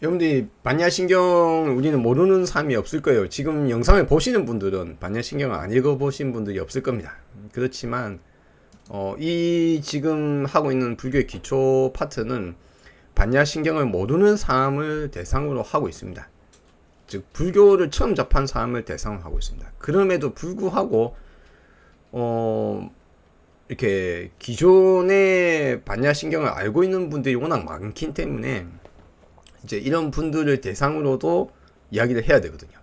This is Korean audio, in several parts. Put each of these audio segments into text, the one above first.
여러분들이 반야신경 우리는 모르는 사람이 없을 거예요. 지금 영상을 보시는 분들은 반야신경을 안 읽어보신 분들이 없을 겁니다. 그렇지만 이 지금 하고 있는 불교의 기초 파트는 반야신경을 모르는 사람을 대상으로 하고 있습니다. 즉 불교를 처음 접한 사람을 대상으로 하고 있습니다. 그럼에도 불구하고 이렇게 기존의 반야신경을 알고 있는 분들이 워낙 많기 때문에 이제 이런 분들을 대상으로도 이야기를 해야 되거든요.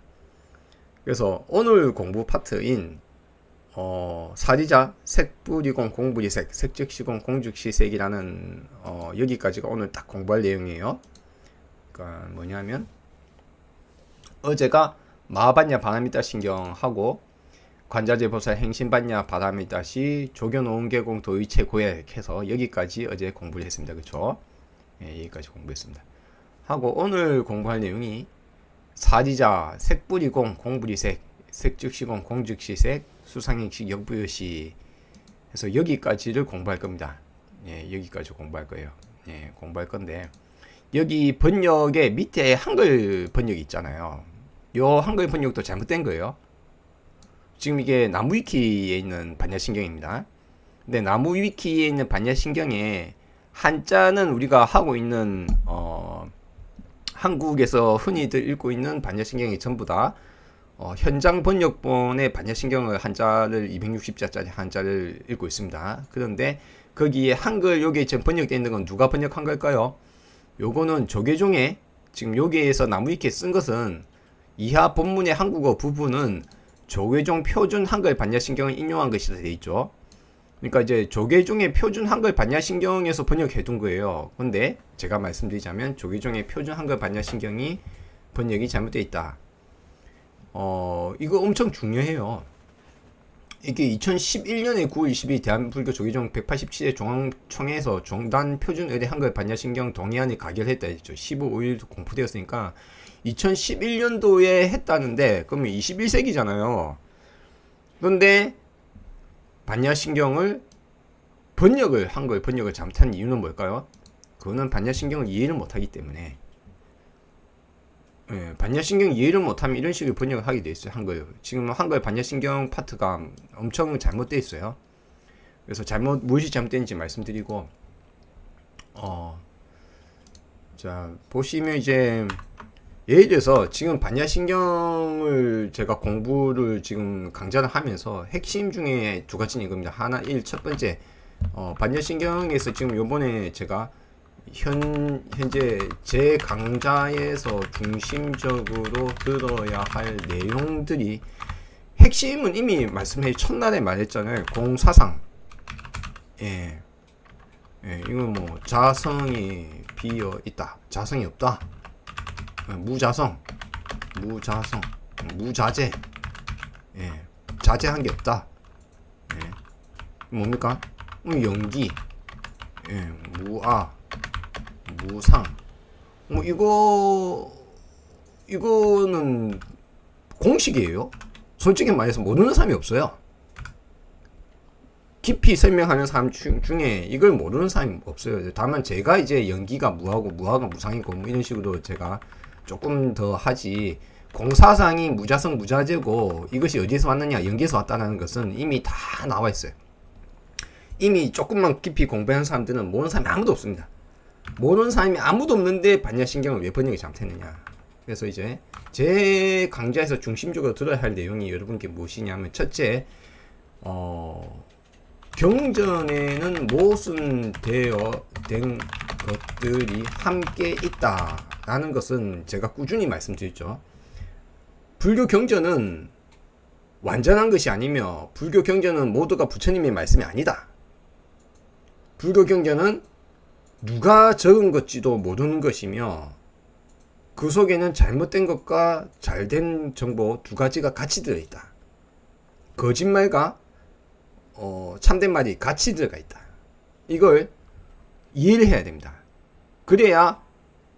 그래서 오늘 공부 파트인 사리자, 색불이공, 공불이색, 색즉시공, 공즉시색이라는 여기까지가 오늘 딱 공부할 내용이에요. 그러니까 뭐냐면 어제가 마하반야 바라미타 신경하고 관자재 보살 행신반야 바라미타시 조견오은계공 도의체 고약 해서 여기까지 어제 공부를 했습니다. 그쵸? 예, 여기까지 공부했습니다. 하고 오늘 공부할 내용이 사리자, 색불이공, 공불이색, 색즉시공, 공즉시색, 수상행식, 역부여시 해서 여기까지를 공부할 겁니다. 예, 여기까지 공부할 거예요. 예, 공부할 건데 여기 번역의 밑에 한글 번역이 있잖아요. 요 한글 번역도 잘못된 거예요. 지금 이게 나무위키에 있는 반야신경입니다. 근데 나무위키에 있는 반야신경에 한자는 우리가 하고 있는 한국에서 흔히들 읽고 있는 반야신경이 전부 다 현장 번역본의 반야신경을 한자를 260자짜리 한자를 읽고 있습니다. 그런데 거기에 한글 요게 지금 번역되어 있는 건 누가 번역한 걸까요? 요거는 조계종에 지금 여기에서 나무위키에 쓴 것은 이하 본문의 한국어 부분은 조계종 표준 한글 반야신경을 인용한 것이라 되어 있죠. 그러니까 이제 조계종의 표준 한글 반야신경에서 번역해 둔 거예요. 근데 제가 말씀드리자면 조계종의 표준 한글 반야신경이 번역이 잘못되어 있다. 이거 엄청 중요해요. 이게 2011년에 9월 22일 대한불교 조계종 187회 중앙총회에서 종단 표준 의례 한글 반야신경 동의안을 가결했다 했죠. 15일 공포되었으니까 2011년도에 했다는데 그러면 21세기잖아요. 그런데 반야신경을 한글 번역을 잘못한 이유는 뭘까요? 그거는 반야신경을 이해를 못하기 때문에. 예, 반야신경 이해를 못하면 이런 식으로 번역을 하게 돼 있어요. 한글 지금 한글 반야신경 파트가 엄청 잘못되어 있어요. 그래서 무엇이 잘못된지 말씀드리고 자 보시면 이제 예를 들어서 지금 반야신경을 제가 공부를 지금 강좌를 하면서 핵심 중에 두 가지는 이겁니다. 하나, 첫 번째, 반야신경에서 지금 요번에 제가 현재 제 강좌에서 중심적으로 들어야 할 내용들이 핵심은 이미 첫날에 말했잖아요. 공사상. 예. 예, 이건 뭐 자성이 비어 있다. 자성이 없다. 무자성, 무자재, 예, 자재한 게 없다. 예, 뭡니까? 연기, 예, 무아, 무상. 뭐 이거는 공식이에요. 솔직히 말해서 모르는 사람이 없어요. 깊이 설명하는 사람 중에 이걸 모르는 사람이 없어요. 다만 제가 이제 연기가 무하고 무화가 무상이고 뭐 이런 식으로 제가 조금 더 하지, 공사상이 무자성 무자재고 이것이 어디서 왔느냐, 연기에서 왔다는 것은 이미 다 나와 있어요. 이미 조금만 깊이 공부한 사람들은 모르는 사람이 아무도 없습니다. 모르는 사람이 아무도 없는데 반야신경을 왜 번역이 잘못했느냐. 그래서 이제 제 강좌에서 중심적으로 들어야 할 내용이 여러분께 무엇이냐면, 첫째, 경전에는 모순되어 된 것들이 함께 있다라는 것은 제가 꾸준히 말씀드렸죠. 불교 경전은 완전한 것이 아니며, 불교 경전은 모두가 부처님의 말씀이 아니다. 불교 경전은 누가 적은 것지도 모르는 것이며, 그 속에는 잘못된 것과 잘된 정보 두 가지가 같이 들어있다. 거짓말과 참된 말이 같이 들어가 있다. 이걸 이해를 해야 됩니다. 그래야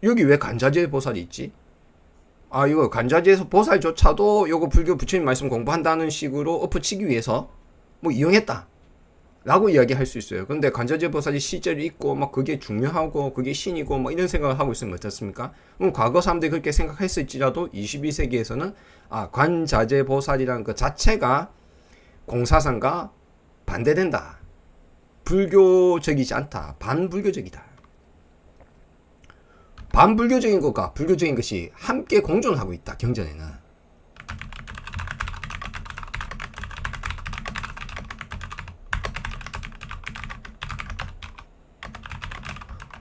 여기 왜 간자재 보살이 있지? 이거 간자재에서 보살조차도 요거 불교 부처님 말씀 공부한다는 식으로 엎어치기 위해서 뭐 이용했다. 라고 이야기할 수 있어요. 근데 관자재 보살이 실제로 있고 막 그게 중요하고 그게 신이고 막 이런 생각을 하고 있으면 어떻습니까? 그럼 과거 사람들이 그렇게 생각했을지라도 21세기에서는 관자재 보살이라는 그 자체가 공사상과 반대된다. 불교적이지 않다. 반불교적이다. 반불교적인 것과 불교적인 것이 함께 공존하고 있다. 경전에는.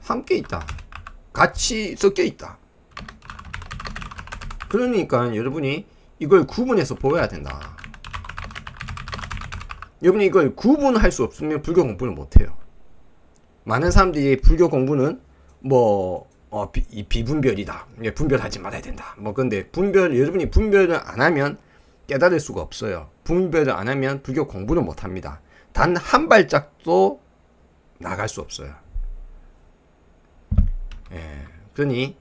함께 있다. 같이 섞여 있다. 그러니까 여러분이 이걸 구분해서 보여야 된다. 여러분이 이걸 구분할 수 없으면 불교 공부를 못해요. 많은 사람들이 불교 공부는 비분별이다. 분별하지 말아야 된다. 근데 여러분이 분별을 안 하면 깨달을 수가 없어요. 분별을 안 하면 불교 공부를 못 합니다. 단 한 발짝도 나갈 수 없어요. 그러니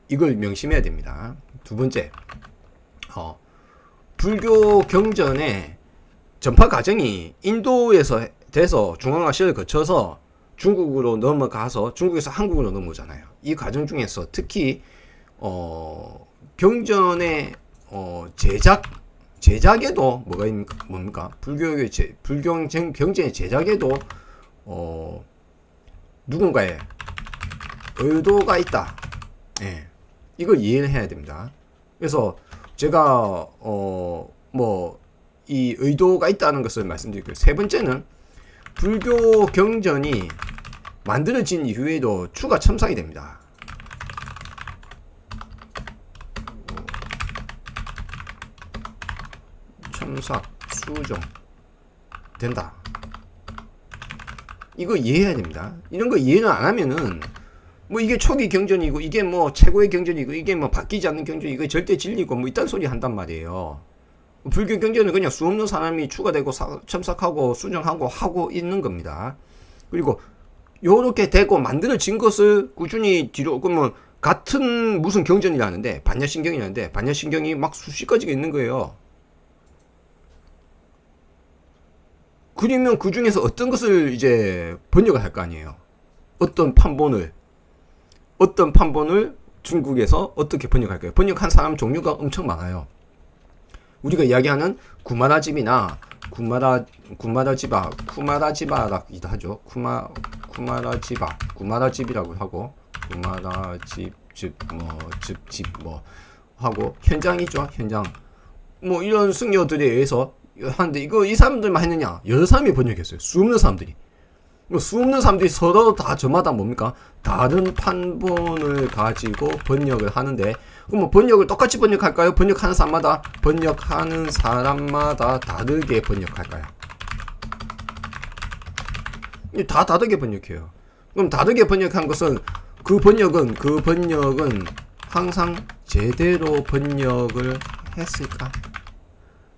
이걸 명심해야 됩니다. 두 번째, 불교 경전의 전파 과정이 인도에서 돼서 중앙아시아를 거쳐서 중국으로 넘어가서 중국에서 한국으로 넘어오잖아요. 이 과정 중에서 특히 경전의 제작에도 뭡니까? 불교의 경전의 제작에도 누군가의 의도가 있다. 이걸 이해를 해야 됩니다. 그래서 제가 이 의도가 있다는 것을 말씀드리고요. 세 번째는 불교 경전이 만들어진 이후에도 추가 첨삭이 됩니다. 첨삭, 수정 된다. 이거 이해해야 됩니다. 이런 거 이해를 안 하면은 이게 초기 경전이고 이게 최고의 경전이고 이게 바뀌지 않는 경전이고 이게 절대 진리고 이딴 소리 한단 말이에요. 불교 경전은 그냥 수 없는 사람이 추가되고 첨삭하고 수정하고 하고 있는 겁니다. 그리고 요렇게 되고 만들어진 것을 꾸준히 뒤로 그러면 같은 무슨 경전이라는데 반야신경이라는데 반야신경이 막 수십 가지가 있는 거예요. 그러면 그 중에서 어떤 것을 이제 번역을 할 거 아니에요. 어떤 판본을 중국에서 어떻게 번역할까요? 번역한 사람 종류가 엄청 많아요. 우리가 이야기하는 구마라집이나 쿠마라지바라기도 하죠. 구마라집이라고 하고 하고 현장이죠. 현장. 이런 승려들에 의해서 하는데 이 사람들만 했느냐? 여러 사람이 번역했어요. 수 없는 사람들이. 수 없는 사람들이 서로 다 저마다 뭡니까? 다른 판본을 가지고 번역을 하는데 그럼 번역을 똑같이 번역할까요? 번역하는 사람마다 다르게 번역할까요? 다 다르게 번역해요. 그럼 다르게 번역한 것은 그 번역은 항상 제대로 번역을 했을까?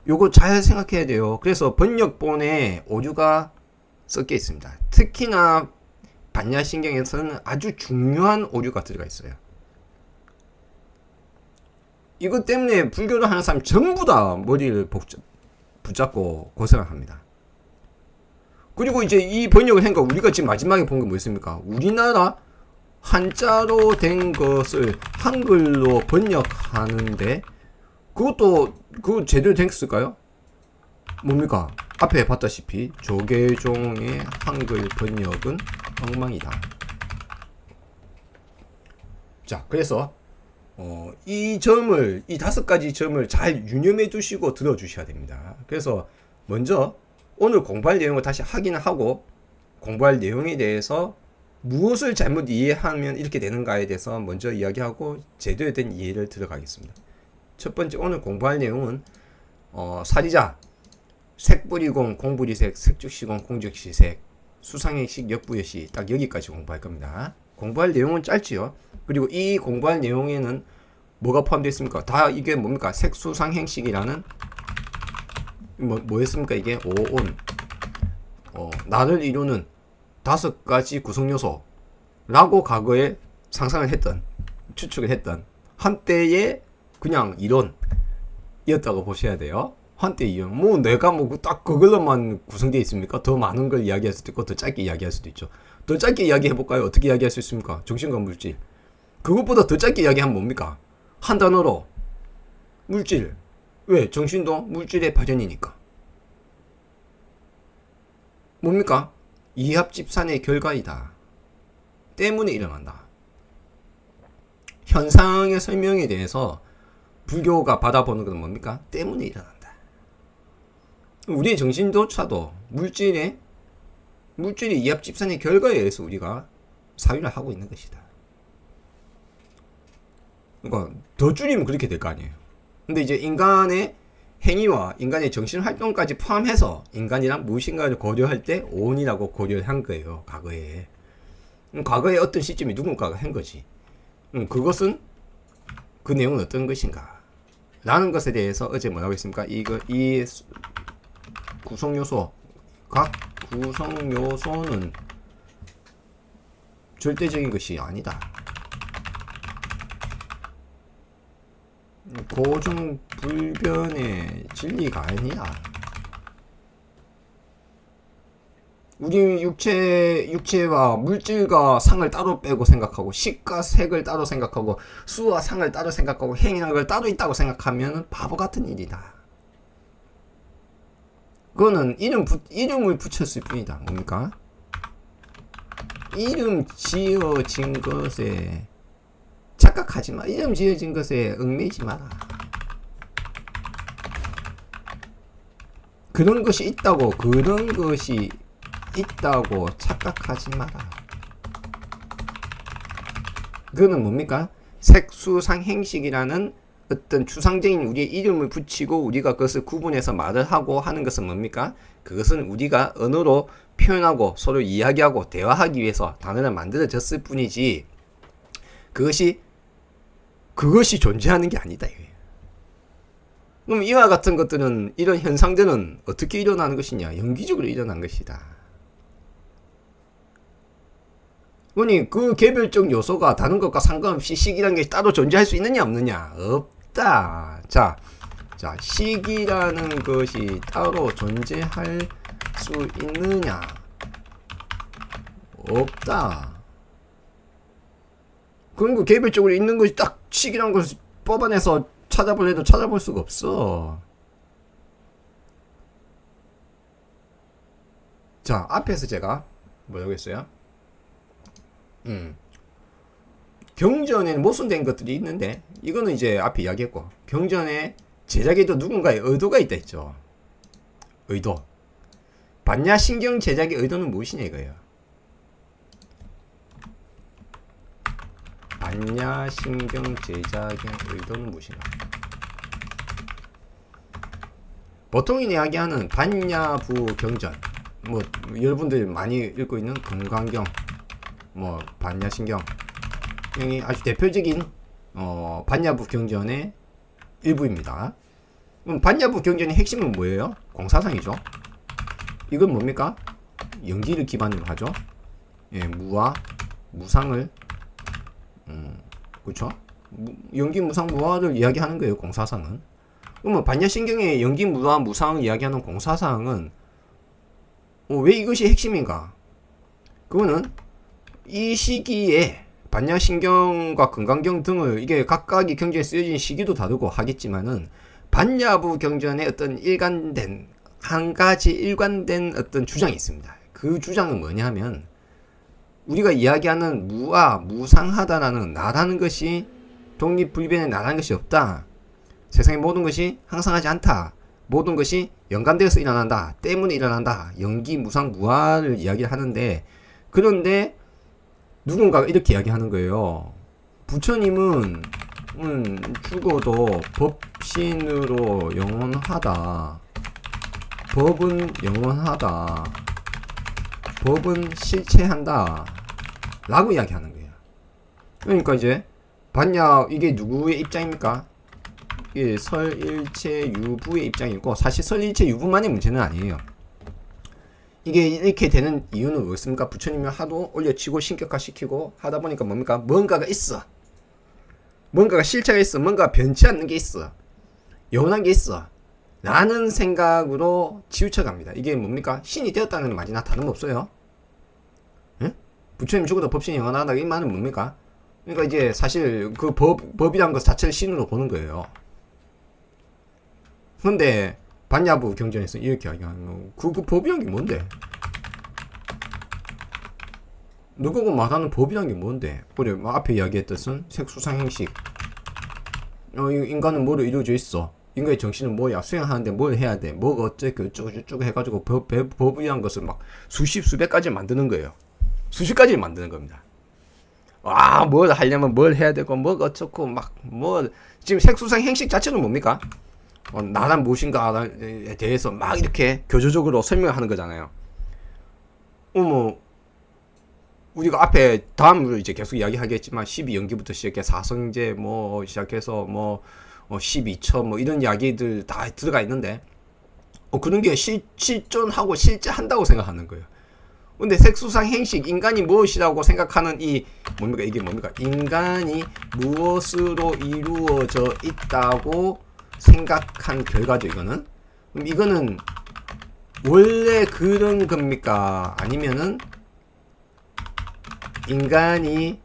요거 잘 생각해야 돼요. 그래서 번역본에 오류가 섞여 있습니다. 특히나 반야신경에서는 아주 중요한 오류가 들어가 있어요. 이것 때문에 불교를 하는 사람 전부 다 머리를 붙잡고 고생을 합니다. 그리고 이제 이 번역을 한 거 우리가 지금 마지막에 본 게 뭐였습니까? 우리나라 한자로 된 것을 한글로 번역하는데 그거 제대로 됐을까요? 뭡니까? 앞에 봤다시피 조계종의 한글 번역은 엉망이다. 자, 그래서 이 5가지 점을 잘 유념해 두시고 들어주셔야 됩니다. 그래서 먼저 오늘 공부할 내용을 다시 확인을 하고 공부할 내용에 대해서 무엇을 잘못 이해하면 이렇게 되는가에 대해서 먼저 이야기하고 제대로 된 이해를 들어가겠습니다. 첫 번째 오늘 공부할 내용은 사리자, 색불이공, 공불이색, 색즉시공, 공즉시색, 수상행식, 역부여시 딱 여기까지 공부할 겁니다. 공부할 내용은 짧지요. 그리고 이 공부할 내용에는 뭐가 포함되어 있습니까? 다 이게 뭡니까? 색수상행식이라는 뭐였습니까? 이게 오온 나를 이루는 5가지 구성요소라고 과거에 상상을 했던 추측을 했던 한때의 그냥 이론이었다고 보셔야 돼요. 한때 이용. 뭐 내가 뭐 딱 그걸로만 구성되어 있습니까? 더 많은 걸 이야기할 수도 있고 더 짧게 이야기할 수도 있죠. 더 짧게 이야기해 볼까요? 어떻게 이야기할 수 있습니까? 정신과 물질. 그것보다 더 짧게 이야기하면 뭡니까? 한 단어로 물질. 왜? 정신도 물질의 발현이니까. 뭡니까? 이합집산의 결과이다. 때문에 일어난다. 현상의 설명에 대해서 불교가 받아보는 것은 뭡니까? 때문에 일어난다. 우리의 정신조차도 물질이 이합집산의 결과에 의해서 우리가 사유를 하고 있는 것이다. 그러니까 더 줄이면 그렇게 될 거 아니에요. 근데 이제 인간의 행위와 인간의 정신활동까지 포함해서 인간이란 무엇인가를 고려할 때 오온이라고 고려를 한 거예요. 과거에. 과거에 어떤 시점에 누군가가 한 거지. 그것은 그 내용은 어떤 것인가 라는 것에 대해서 어제 뭐라고 했습니까? 이 구성요소, 각 구성요소는 절대적인 것이 아니다. 고정불변의 진리가 아니야. 우리 육체와 물질과 상을 따로 빼고 생각하고, 식과 색을 따로 생각하고, 수와 상을 따로 생각하고, 행이라는 걸 따로 있다고 생각하면 바보 같은 일이다. 그거는 이름을 붙였을 뿐이다. 뭡니까? 이름 지어진 것에 착각하지 마. 이름 지어진 것에 얽매이지 마라. 그런 것이 있다고 착각하지 마라. 그거는 뭡니까? 색수상행식이라는 어떤 추상적인 우리의 이름을 붙이고 우리가 그것을 구분해서 말을 하고 하는 것은 뭡니까? 그것은 우리가 언어로 표현하고 서로 이야기하고 대화하기 위해서 단어를 만들어졌을 뿐이지 그것이 존재하는 게 아니다. 그럼 이와 같은 것들은, 이런 현상들은 어떻게 일어나는 것이냐? 연기적으로 일어난 것이다. 그러니 그 개별적 요소가 다른 것과 상관없이 식이라는 게 따로 존재할 수 있느냐 없느냐? 없다. 자, 식이라는 것이 따로 존재할 수 있느냐? 없다. 그런 거 개별적으로 있는 것이 딱 식이라는 것을 뽑아내서 찾아볼래도 찾아볼 수가 없어. 자, 앞에서 제가 뭐라고 했어요? 경전에는 모순된 것들이 있는데 이거는 이제 앞에 이야기했고, 경전의 제작에도 누군가의 의도가 있다 했죠. 의도. 반야신경 제작의 의도는 무엇이냐 이거예요. 반야신경 제작의 의도는 무엇인가? 보통 이야기하는 반야부 경전, 뭐 여러분들이 많이 읽고 있는 금강경, 뭐 반야신경 이 아주 대표적인 반야부 경전의 일부입니다. 그럼 반야부 경전의 핵심은 뭐예요? 공사상이죠. 이건 뭡니까? 연기를 기반으로 하죠. 예, 무와 무상을 그렇죠? 연기, 무상, 무화를 이야기하는 거예요. 공사상은. 그러면 반야신경의 연기, 무화, 무상을 이야기하는 공사상은 왜 이것이 핵심인가? 그거는 이 시기에 반야신경과 금강경 등을, 이게 각각의 경전에 쓰여진 시기도 다르고 하겠지만은 반야부 경전의 어떤 한 가지 일관된 어떤 주장이 있습니다. 그 주장은 뭐냐면, 우리가 이야기하는 무와 무상하다라는 나라는 것이 독립불변의 나라는 것이 없다. 세상의 모든 것이 항상하지 않다. 모든 것이 연관되어서 일어난다. 때문에 일어난다. 연기, 무상, 무화를 이야기를 하는데, 그런데 누군가가 이렇게 이야기하는 거예요. 부처님은 죽어도 법신으로 영원하다. 법은 영원하다. 법은 실체한다. 라고 이야기하는 거예요. 그러니까 이제 반야, 이게 누구의 입장입니까? 이게 설일체 유부의 입장이고, 사실 설일체 유부만의 문제는 아니에요. 이게 이렇게 되는 이유는 뭐였습니까? 부처님이 하도 올려치고 신격화시키고 하다 보니까 뭡니까? 뭔가가 있어. 뭔가가 실체가 있어. 뭔가 변치 않는 게 있어. 영원한 게 있어. 라는 생각으로 치우쳐 갑니다. 이게 뭡니까? 신이 되었다는 말이나 다름없어요. 예? 부처님 죽어도 법신이 영원하다. 이 말은 뭡니까? 그러니까 이제 사실 그 법이란 것 자체를 신으로 보는 거예요. 근데 반야부 경전에서 이렇게 이야기하는 그 법이란 게 뭔데? 너가 말하는 법이란 게 뭔데? 그래, 뭐 앞에 이야기했듯은 색수상행식. 인간은 뭐로 이루어져 있어? 인간의 정신은 뭐야? 수행하는데 뭘 해야 돼? 뭐가 어쩌고 쭉 해가지고 법이란 것을 막 수백 가지 만드는 거예요. 수십 가지를 만드는 겁니다. 뭘 하려면 뭘 해야 되고, 뭐가 어쩌고, 지금 색수상 행식 자체는 뭡니까? 나란 무엇인가에 대해서 막 이렇게 교조적으로 설명하는 거잖아요. 우리가 앞에 다음으로 이제 계속 이야기하겠지만 12연기부터 시작해 사성제 시작해서 12처 이런 이야기들 다 들어가 있는데 그런 게 실존하고 실제 한다고 생각하는 거예요. 근데 색수상 행식 인간이 무엇이라고 생각하는 이게 뭡니까? 인간이 무엇으로 이루어져 있다고 생각한 결과죠, 이거는. 그럼 이거는 원래 그런 겁니까? 아니면은 인간이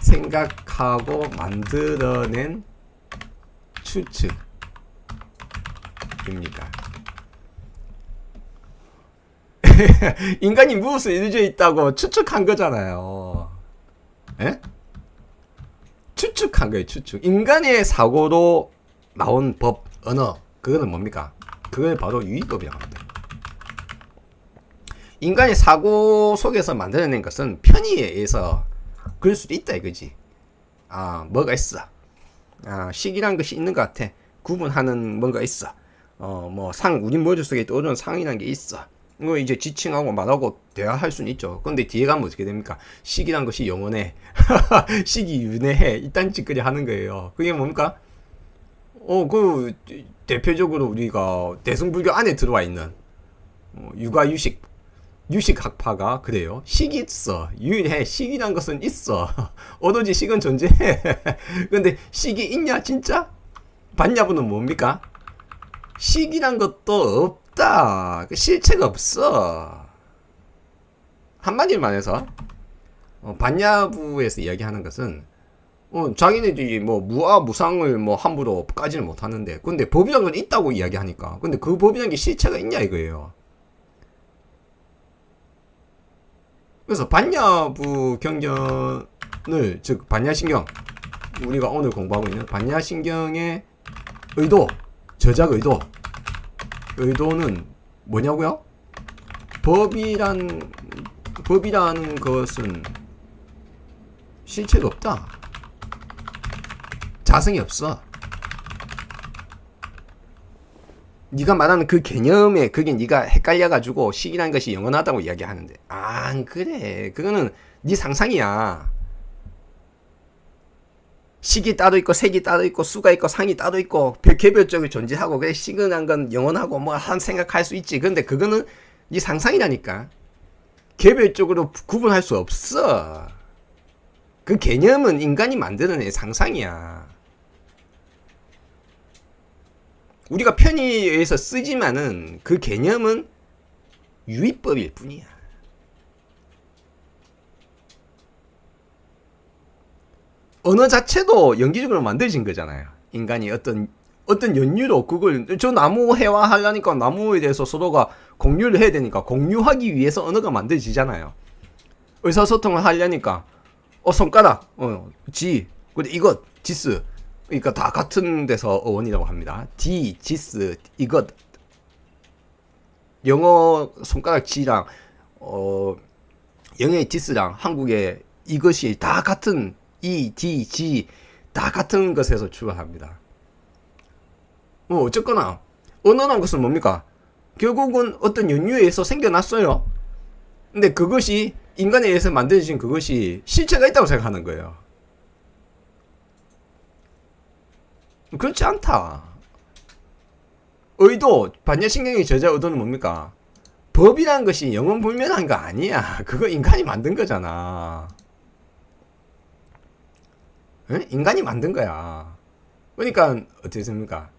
생각하고 만들어낸 추측입니까? 인간이 무엇을 이루어져 있다고 추측한 거잖아요. 예? 추측한 거예요, 추측. 인간의 사고로 나온 법, 언어, 그거는 뭡니까? 그걸 바로 유의법이라고 합니다. 인간의 사고 속에서 만들어낸 것은 편의에 의해서 그럴 수도 있다 이거지. 뭐가 있어. 식이란 것이 있는 것 같아. 구분하는 뭔가 있어. 우리 머릿 속에 떠오르는 상이라는 게 있어. 이거 이제 지칭하고 말하고 대화할 수는 있죠. 근데 뒤에 가면 어떻게 됩니까? 식이란 것이 영원해. 식이 윤회해. 이딴 짓거리 하는 거예요. 그게 뭡니까? 대표적으로 우리가 대승불교 안에 들어와 있는, 유식학파가 그래요. 식이 있어. 유일해. 식이란 것은 있어. 오로지 식은 존재해. 근데 식이 있냐, 진짜? 반야부는 뭡니까? 식이란 것도 없다. 실체가 없어. 한마디로 말해서, 반야부에서 이야기하는 것은, 자기네들이 무상을 함부로 까지는 못하는데, 근데 법이란 건 있다고 이야기하니까. 근데 그 법이란 게 실체가 있냐, 이거예요. 그래서 반야부 경전을, 즉 반야신경, 우리가 오늘 공부하고 있는 반야신경의 저작 의도는 뭐냐고요? 법이라는 것은 실체가 없다. 자성이 없어. 네가 말하는 그 개념에 그게 네가 헷갈려가지고 식이라는 것이 영원하다고 이야기하는데 안 그래. 그거는 네 상상이야. 식이 따로 있고 색이 따로 있고 수가 있고 상이 따로 있고 개별적으로 존재하고 그래 식은 건 영원하고 한 생각할 수 있지. 근데 그거는 네 상상이라니까. 개별적으로 구분할 수 없어. 그 개념은 인간이 만드는 상상이야. 우리가 편의에 의해서 쓰지만은 그 개념은 유의법일 뿐이야. 언어 자체도 연기적으로 만들어진 거잖아요. 인간이 어떤 연유로 그걸 저 나무 해와 하려니까 나무에 대해서 서로가 공유를 해야 되니까 공유하기 위해서 언어가 만들어지잖아요. 의사소통을 하려니까 손가락 근데 이것 지스 그러니까 다 같은 데서 어원이라고 합니다. 지스 이것 영어 손가락 지랑 영어의 지스랑 한국의 이것이 다 같은 지 다 같은 것에서 출발합니다. 어쨌거나 언어라는 것은 뭡니까? 결국은 어떤 연유에 의해서 생겨났어요. 근데 그것이 인간에 의해서 만들어진 그것이 실체가 있다고 생각하는 거예요. 그렇지 않다. 반야신경의 저자 의도는 뭡니까? 법이라는 것이 영원불멸한 거 아니야. 그거 인간이 만든 거잖아. 에? 인간이 만든 거야. 그러니까 어떻게 됩니까?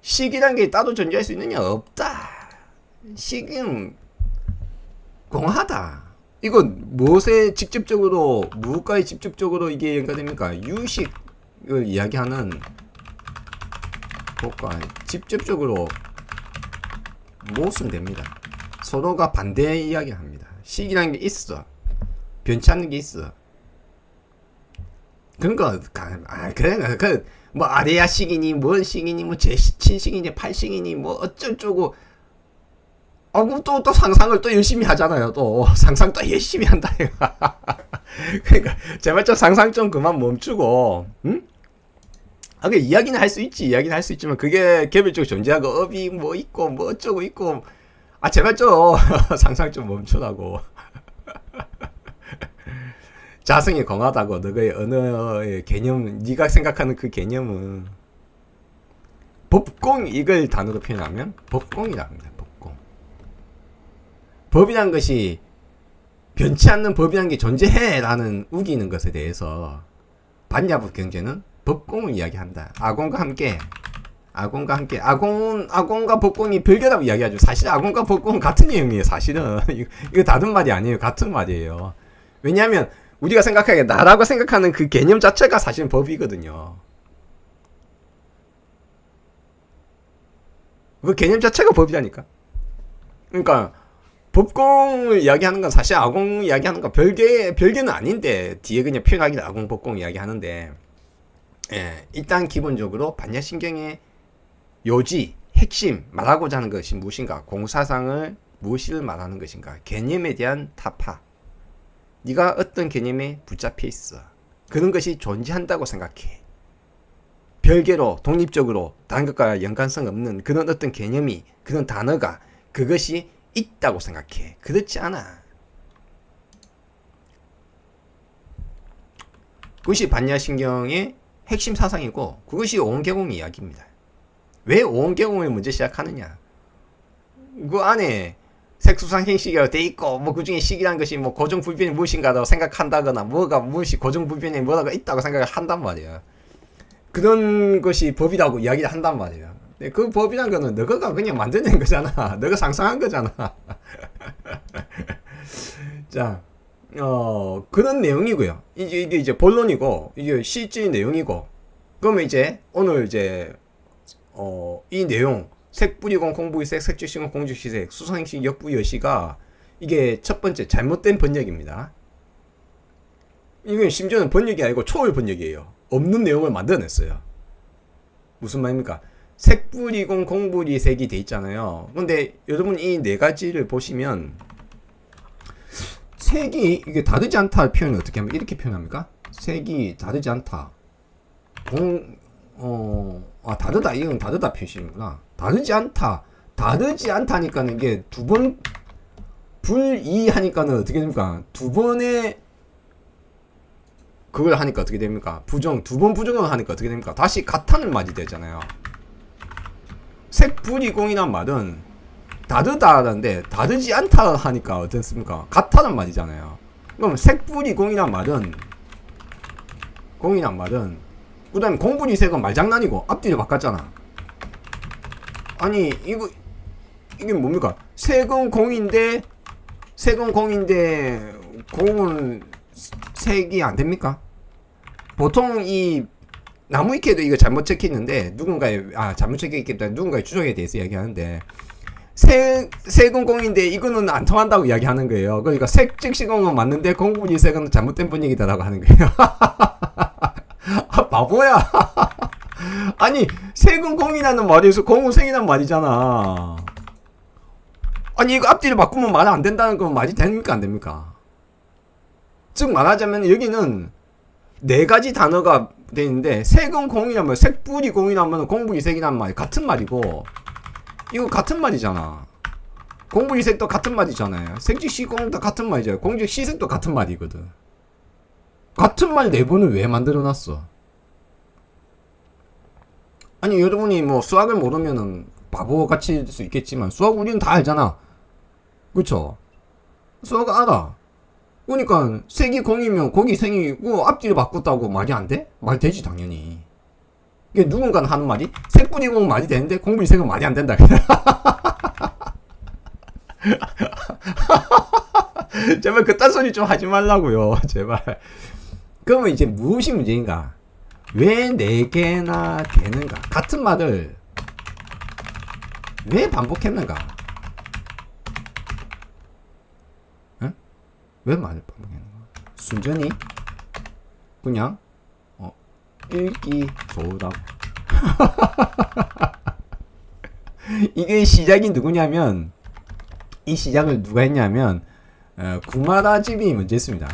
식이란 게 따로 존재할 수 있느냐? 없다. 식은 공하다. 이거 무엇에 직접적으로, 무엇과에 직접적으로 이게 연관됩니까? 유식을 이야기하는 것과 직접적으로 못은 됩니다. 서로가 반대 이야기를 합니다. 식이라는 게 있어. 변치 않는 게 있어. 그런 거, 그래, 뭐, 아레아 식이니, 뭔 식이니, 뭐, 제7식이니, 8식이니, 뭐, 어쩌고, 또 상상을 또 열심히 하잖아요, 또. 상상 또 열심히 한다, 이거. 그러니까, 제발 좀 상상 좀 그만 멈추고, 응? 그 이야기는 할 수 있지, 이야기는 할 수 있지만, 그게 개별적으로 존재하고, 업이 뭐 있고, 뭐 어쩌고 있고, 제발 좀, 상상 좀 멈추라고. 자성이 강하다고, 너의 언어의 개념, 네가 생각하는 그 개념은, 법공, 이걸 단어로 표현하면, 법공이라고 합니다, 법공. 법이란 것이, 변치 않는 법이란 게 존재해! 라는 우기는 것에 대해서, 반야법 경제는 법공을 이야기한다. 아공과 함께, 아공과 법공이 별개라고 이야기하죠. 사실 아공과 법공은 같은 내용이에요, 사실은. 이거 다른 말이 아니에요. 같은 말이에요. 왜냐하면, 우리가 생각하기에 나라고 생각하는 그 개념 자체가 사실은 법이거든요. 그 개념 자체가 법이라니까. 그러니까, 법공을 이야기하는 건 사실 아공 이야기하는 건 별개는 아닌데, 뒤에 그냥 표현하기는 아공, 법공 이야기하는데, 예, 일단 기본적으로 반야신경의 요지, 핵심, 말하고자 하는 것이 무엇인가, 공사상을 무엇을 말하는 것인가, 개념에 대한 타파. 네가 어떤 개념에 붙잡혀 있어. 그런 것이 존재한다고 생각해. 별개로, 독립적으로, 다른 것과 연관성 없는 그런 어떤 개념이, 그런 단어가, 그것이 있다고 생각해. 그렇지 않아. 그것이 반야신경의 핵심 사상이고, 그것이 오온계공 이야기입니다. 왜 오온계공을 먼저 시작하느냐? 그 안에 색수상행식이라고 돼 있고, 뭐 그 중에 식이라는 것이 뭐 고정불변이 무엇인가라고 생각한다거나, 무엇이 고정불변에 뭐라가 있다고 생각을 한단 말이야. 그런 것이 법이라고 이야기를 한단 말이야. 그 법이란 거는 너가 그냥 만들어낸 거잖아. 너가 상상한 거잖아. 자, 그런 내용이고요. 이게 이제 본론이고, 이게 실질 내용이고, 그러면 이제 오늘 이제 이 내용, 색뿌리공, 공부이색, 색즉시공, 공즉시색, 수성행식, 역부여시가 이게 첫 번째 잘못된 번역입니다. 이건 심지어는 번역이 아니고 초월 번역이에요. 없는 내용을 만들어냈어요. 무슨 말입니까? 색뿌리공, 공부리색이 돼 있잖아요. 근데 여러분 이 네 가지를 보시면 색이 이게 다르지 않다 표현을 어떻게 하면 이렇게 표현합니까? 색이 다르지 않다. 다르다. 이건 다르다 표시구나. 다르지 않다. 다르지 않다니까는 이게 두 번 불이하니까는 어떻게 됩니까? 두 번의 그걸 하니까 어떻게 됩니까? 두 번 부정을 하니까 어떻게 됩니까? 다시 같다는 말이 되잖아요. 색불이공이란 말은 다르다는데 다르지 않다 하니까 어떻습니까? 같다는 말이잖아요. 그럼 색불이공이란 말은 그 다음에 공불이색은 말장난이고 앞뒤를 바꿨잖아. 아니 이게 뭡니까? 색은 공인데 공은 색이 안 됩니까? 보통 이 나무위키에도 이거 잘못 적혀 있는데 잘못 적혀 있기 때문에 누군가의 추정에 대해서 이야기하는데 색은 공인데 이거는 안 통한다고 이야기하는 거예요. 그러니까 색즉시공은 맞는데 공분이색은 잘못된 번역이다라고 하는 거예요. 바보야. 아니 색은 공이라는 말에서 공은 색이란 말이잖아. 아니 이거 앞뒤를 바꾸면 말 안 된다는 건 말이 됩니까 안 됩니까? 즉 말하자면 여기는 네 가지 단어가 돼 있는데 색은 공이라면 색불이 공이라면 공불이색이란 말이 같은 말이고 이거 같은 말이잖아. 공불이색도 같은 말이잖아요. 색즉시공도 같은 말이잖아요. 공즉시색도 같은 말이거든. 같은 말 네 번을 왜 만들어놨어? 아니 여러분이 뭐 수학을 모르면은 바보같이 수 있겠지만 수학 우리는 다 알잖아. 그쵸? 수학 알아. 그러니까 색이 공이면 거기 생이고 앞뒤를 바꿨다고 말이 안 돼? 말 되지 당연히. 이게 누군가는 하는 말이 색분이 공은 말이 되는데 공분이 색은 말이 안 된다. 제발 그딴 소리 좀 하지 말라고요. 제발. 그러면 이제 무엇이 문제인가? 왜 4개나 되는가? 같은 말을 왜 반복했는가? 응? 왜 말을 반복했는가? 순전히 그냥 읽기 좋으라고. 이게 시작이 누구냐면, 이 시작을 누가 했냐면 구마라집이 먼저 했습니다.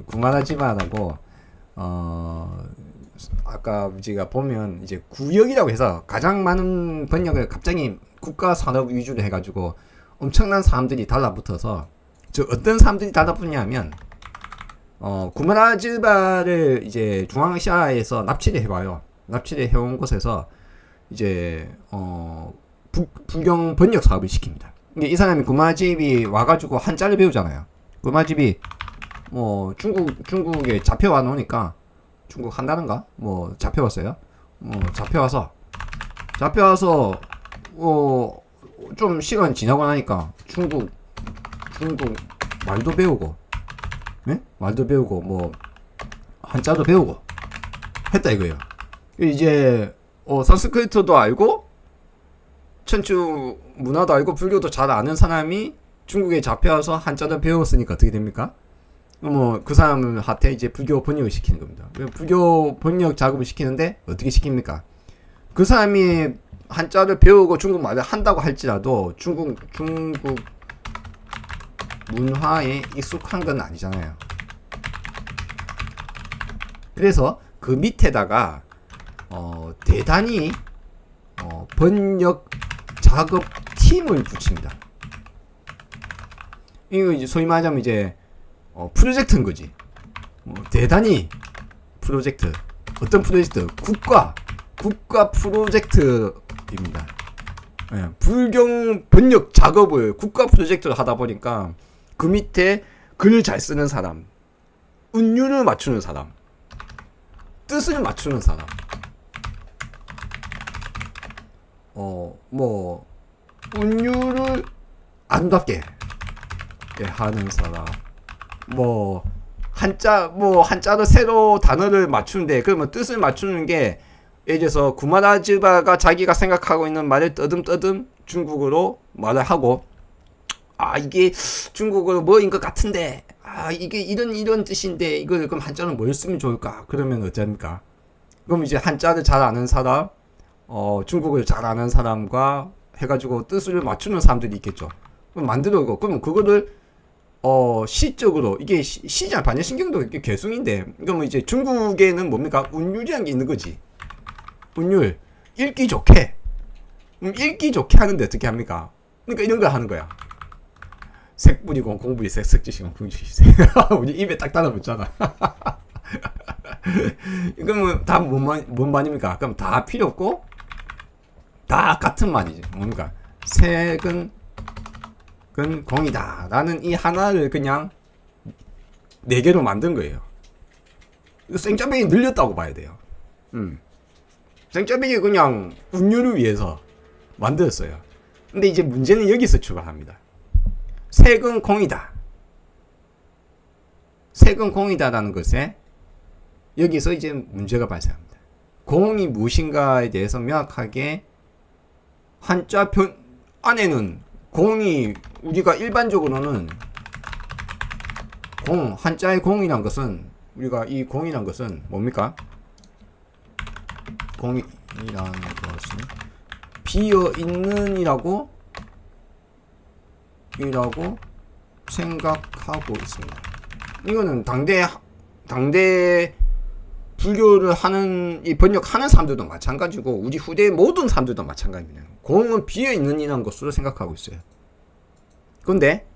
구마라집하고 아까 우리가 보면 이제 구역이라고 해서 가장 많은 번역을 갑자기 국가 산업 위주로 해가지고 엄청난 사람들이 달라붙어서, 저 어떤 사람들이 달라붙냐면 구마라즈바를 이제 중앙아시아에서 납치를 해봐요. 납치를 해온 곳에서 이제 불경 번역 사업을 시킵니다. 이 사람이 구마집이 와가지고 한자를 배우잖아요. 구마집이 뭐 중국에 잡혀와 놓으니까, 중국 한다는가 뭐 잡혀왔어요. 잡혀와서 좀 시간 지나고 나니까 중국 말도 배우고, 네? 말도 배우고 뭐 한자도 배우고 했다 이거예요. 이제 산스크리트도 알고 천추 문화도 알고 불교도 잘 아는 사람이 중국에 잡혀와서 한자도 배웠으니까 어떻게 됩니까? 뭐 그 사람한테 이제 불교 번역을 시키는 겁니다. 불교 번역 작업을 시키는데 어떻게 시킵니까? 그 사람이 한자를 배우고 중국말을 한다고 할지라도 중국 문화에 익숙한 건 아니잖아요. 그래서 그 밑에다가 대단히 번역 작업 팀을 붙입니다. 이거 이제 소위 말하자면 이제 프로젝트인 거지. 대단히 프로젝트. 어떤 프로젝트? 국가 프로젝트입니다. 예, 불경 번역 작업을 국가 프로젝트를 하다 보니까 그 밑에 글을 잘 쓰는 사람, 운율을 맞추는 사람, 뜻을 맞추는 사람, 뭐 운율을 아름답게 하는 사람, 뭐 한자로 새로 단어를 맞추는데, 그러면 뜻을 맞추는 게, 예를 들어서 구마라즈바가 자기가 생각하고 있는 말을 떠듬 중국어로 말을 하고, 이게 중국어로 뭐인 것 같은데, 이게 이런 뜻인데 이걸 그럼 한자는 뭘 쓰면 좋을까? 그러면 어쩝니까? 그럼 이제 한자를 잘 아는 사람, 중국어를 잘 아는 사람과 해가지고 뜻을 맞추는 사람들이 있겠죠. 그럼 만들고, 그럼 그거를 시적으로, 이게 시장 반야신경도 이게 개숭인데, 그러면 이제 중국에는 뭡니까? 운율이라는 게 있는 거지. 운율. 읽기 좋게. 읽기 좋게 하는데 어떻게 합니까? 그러니까 이런 거 하는 거야. 색분이고 공분이 색지시고 공주시. 우리 입에 딱 달라붙잖아. 그러면 다 뭔 말입니까? 그럼 다 필요 없고 다 같은 말이지. 뭡니까? 색은 공이다 라는 이 하나를 그냥 4개로 만든 거예요. 생짜배기 늘렸다고 봐야 돼요. 생짜배기 그냥 운율을 위해서 만들었어요. 근데 이제 문제는 여기서 출발합니다. 색은 공이다. 색은 공이다라는 것에 여기서 이제 문제가 발생합니다. 공이 무엇인가에 대해서 명확하게 한자 안에는 공이, 우리가 일반적으로는 한자의 공이란 것은, 우리가 이 공이란 것은 뭡니까? 공이라는 것은 비어있는 이라고 생각하고 있습니다. 이거는 당대 불교를 하는, 이 번역하는 사람들도 마찬가지고 우리 후대 모든 사람들도 마찬가지입니다. 공은 비어있는 이라는 것으로 생각하고 있어요. 그런데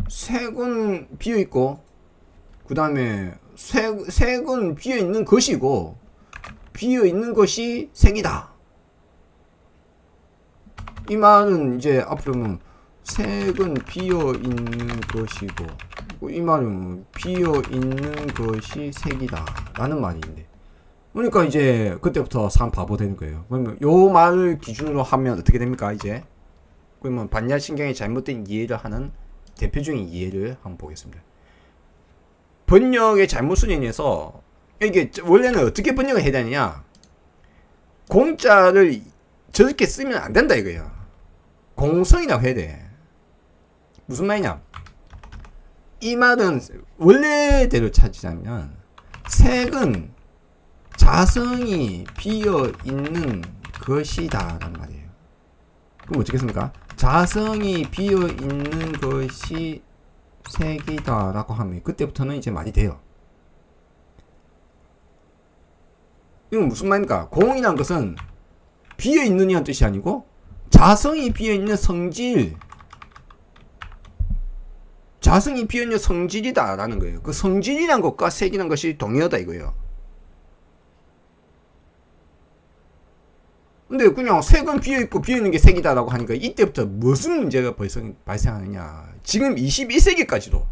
색은 비어있고, 그 다음에 색은 비어있는 것이고, 비어있는 것이 색이다. 이 말은 이제 앞으로는 색은 비어있는 것이고, 이 말은 비어있는 것이 색이다 라는 말인데, 그러니까 이제 그때부터 산 바보 되는 거예요. 그러면 요 말을 기준으로 하면 어떻게 됩니까? 이제 그러면 반야신경의 잘못된 이해를 하는 대표적인 이해를 한번 보겠습니다. 번역의 잘못 순인에서 이게 원래는 어떻게 번역을 해야 되느냐? 공자를 저렇게 쓰면 안 된다 이거예요. 공성이라고 해야 돼. 무슨 말이냐? 이 말은 원래대로 찾자면 색은 자성이 비어 있는 것이다 라는 말이에요. 그럼 어떻게 씁니까? 자성이 비어 있는 것이 색이다 라고 하면 그때부터는 이제 말이 돼요. 이건 무슨 말입니까? 공이라는 것은 비어 있느냐는 뜻이 아니고 자성이 비어 있는 성질, 자성이 비어 있는 성질이다 라는 거예요. 그 성질이란 것과 색이란 것이 동의하다 이거예요. 근데 그냥 색은 비어있고 비어있는 게 색이다 라고 하니까 이때부터 무슨 문제가 벌써 발생하느냐. 지금 21세기까지도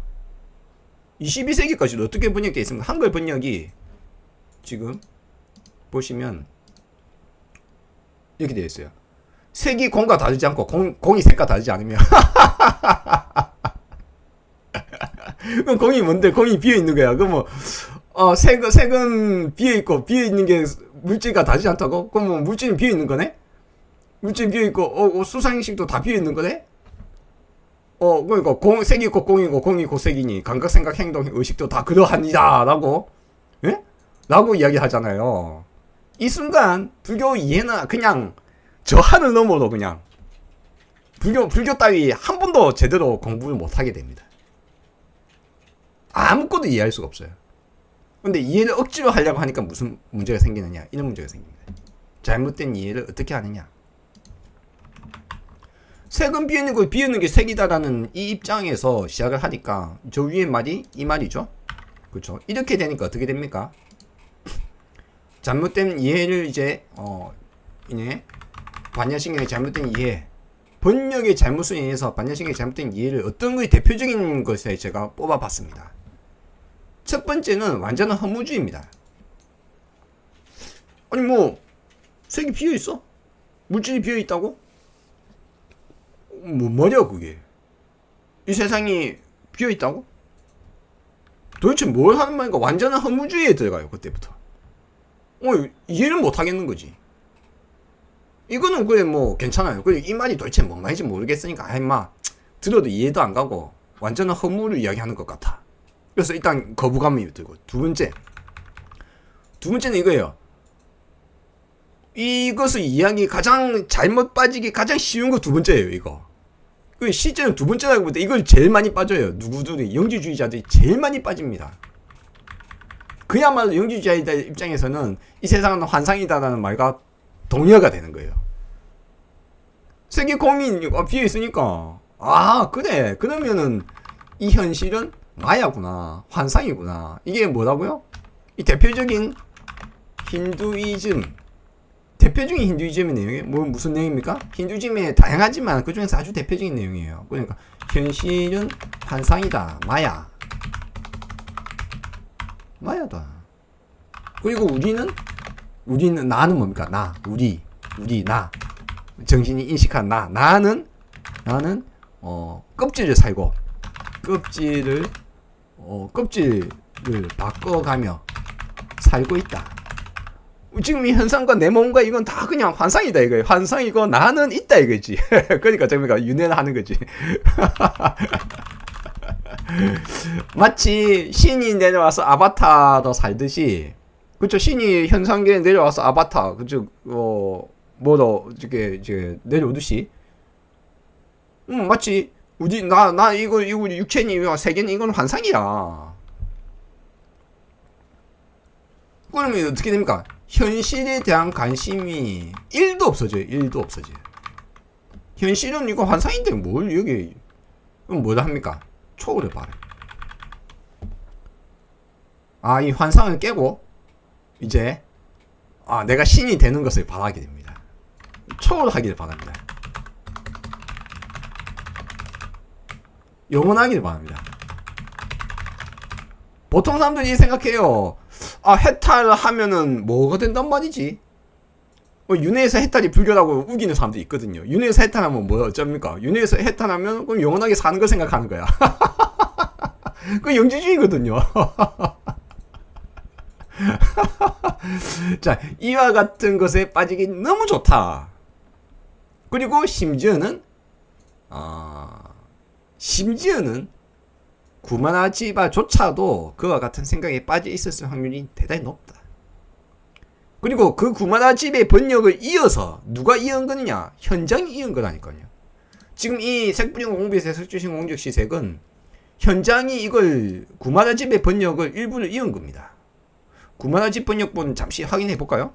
어떻게 번역되어 있습니까? 한글 번역이 지금 보시면 이렇게 되어 있어요. 색이 공과 다르지 않고 공이 색과 다르지 않으면 그럼 공이 뭔데? 공이 비어있는 거야. 그럼 뭐 색은 비어있고 비어있는 게 물질과 다르지 않다고? 그럼 뭐 물질은 비어있는 거네? 물질은 비어있고 수상식도 다 비어있는 거네? 그러니까 색이 있고 공이고 공이 있고 색이니 감각, 생각, 행동, 의식도 다 그러합니다 라고 예? 라고 이야기하잖아요. 이 순간 불교 이해는 그냥 저 하늘 너머로 그냥 불교 따위 한 번도 제대로 공부를 못하게 됩니다. 아무것도 이해할 수가 없어요. 근데 이해를 억지로 하려고 하니까 무슨 문제가 생기느냐? 이런 문제가 생깁니다. 잘못된 이해를 어떻게 하느냐? 색은 비어있는 거 비어있는 게 색이다라는 이 입장에서 시작을 하니까 저 위에 말이 이 말이죠. 그렇죠? 이렇게 되니까 어떻게 됩니까? 잘못된 이해를 이제 이제 반야신경의 잘못된 이해, 번역의 잘못으로 인해서 반야신경의 잘못된 이해를 어떤 것이 대표적인 것에 제가 뽑아봤습니다. 첫 번째는 완전한 허무주의입니다. 아니 뭐 색이 비어있어? 물질이 비어있다고? 뭐 뭐냐 그게? 이 세상이 비어있다고? 도대체 뭘 하는 말인가? 완전한 허무주의에 들어가요. 그때부터 이해를 못하겠는 거지. 이거는 그래 뭐 괜찮아요. 그래 이 말이 도대체 뭔 말인지 모르겠으니까 임마 들어도 이해도 안 가고 완전한 허무를 이야기하는 것 같아. 그래서 일단 거부감이 들고 두 번째는 이거예요. 이것을 이야기 가장 잘못 빠지기 가장 쉬운 거 두 번째예요. 이거 그 실제는 두 번째라고 볼 때 이걸 제일 많이 빠져요. 누구들이 영지주의자들이 제일 많이 빠집니다. 그야말로 영지주의자들 입장에서는 이 세상은 환상이다라는 말과 동의어가 되는 거예요. 세계 공이 비어 있으니까 그래 그러면은 이 현실은 마야구나 환상이구나. 이게 뭐라고요? 이 대표적인 힌두이즘의 내용이 무슨 내용입니까? 힌두이즘에 다양하지만 그 중에서 아주 대표적인 내용이에요. 그러니까 현실은 환상이다. 마야다. 그리고 우리는 나는 뭡니까? 우리 나 정신이 인식한 나는 껍질을 살고 껍질을 바꿔가며 살고 있다. 지금 이 현상과 내 몸과 이건 다 그냥 환상이다 이거예요. 환상이고 나는 있다 이거지. 그러니까 정말 윤회를 하는 거지. 마치 신이 내려와서 아바타로 살듯이, 그쵸? 신이 현상계에 내려와서 아바타, 그쵸? 뭐로 이제 내려오듯이, 마치 나 이거 육체니 세계는 이건 환상이야. 그러면 어떻게 됩니까? 현실에 대한 관심이 1도 없어져요. 현실은 이거 환상인데 뭘 여기 그럼 뭐라 합니까? 초월해 봐라. 이 환상을 깨고 이제 내가 신이 되는 것을 바라게 됩니다. 초월하기를 바랍니다. 영원하기를 바랍니다. 보통 사람들이 생각해요. 아, 해탈을 하면은 뭐가 된단 말이지? 윤회에서 해탈이 불교라고 우기는 사람도 있거든요. 윤회에서 해탈하면 뭐 어쩝니까? 윤회에서 해탈하면 그럼 영원하게 사는 걸 생각하는 거야. 그 영지주의거든요. 자, 이와 같은 것에 빠지기 너무 좋다. 그리고 심지어는 구마라지바조차도 그와 같은 생각에 빠져 있었을 확률이 대단히 높다. 그리고 그 구마라지바의 번역을 이어서 누가 이은 거냐? 현장이 이은 거라니까요. 지금 이 색불용 공비세 색주신 공적시색은 현장이 이걸 구마라지바의 번역을 일부를 이은 겁니다. 구마라지 번역본 잠시 확인해 볼까요?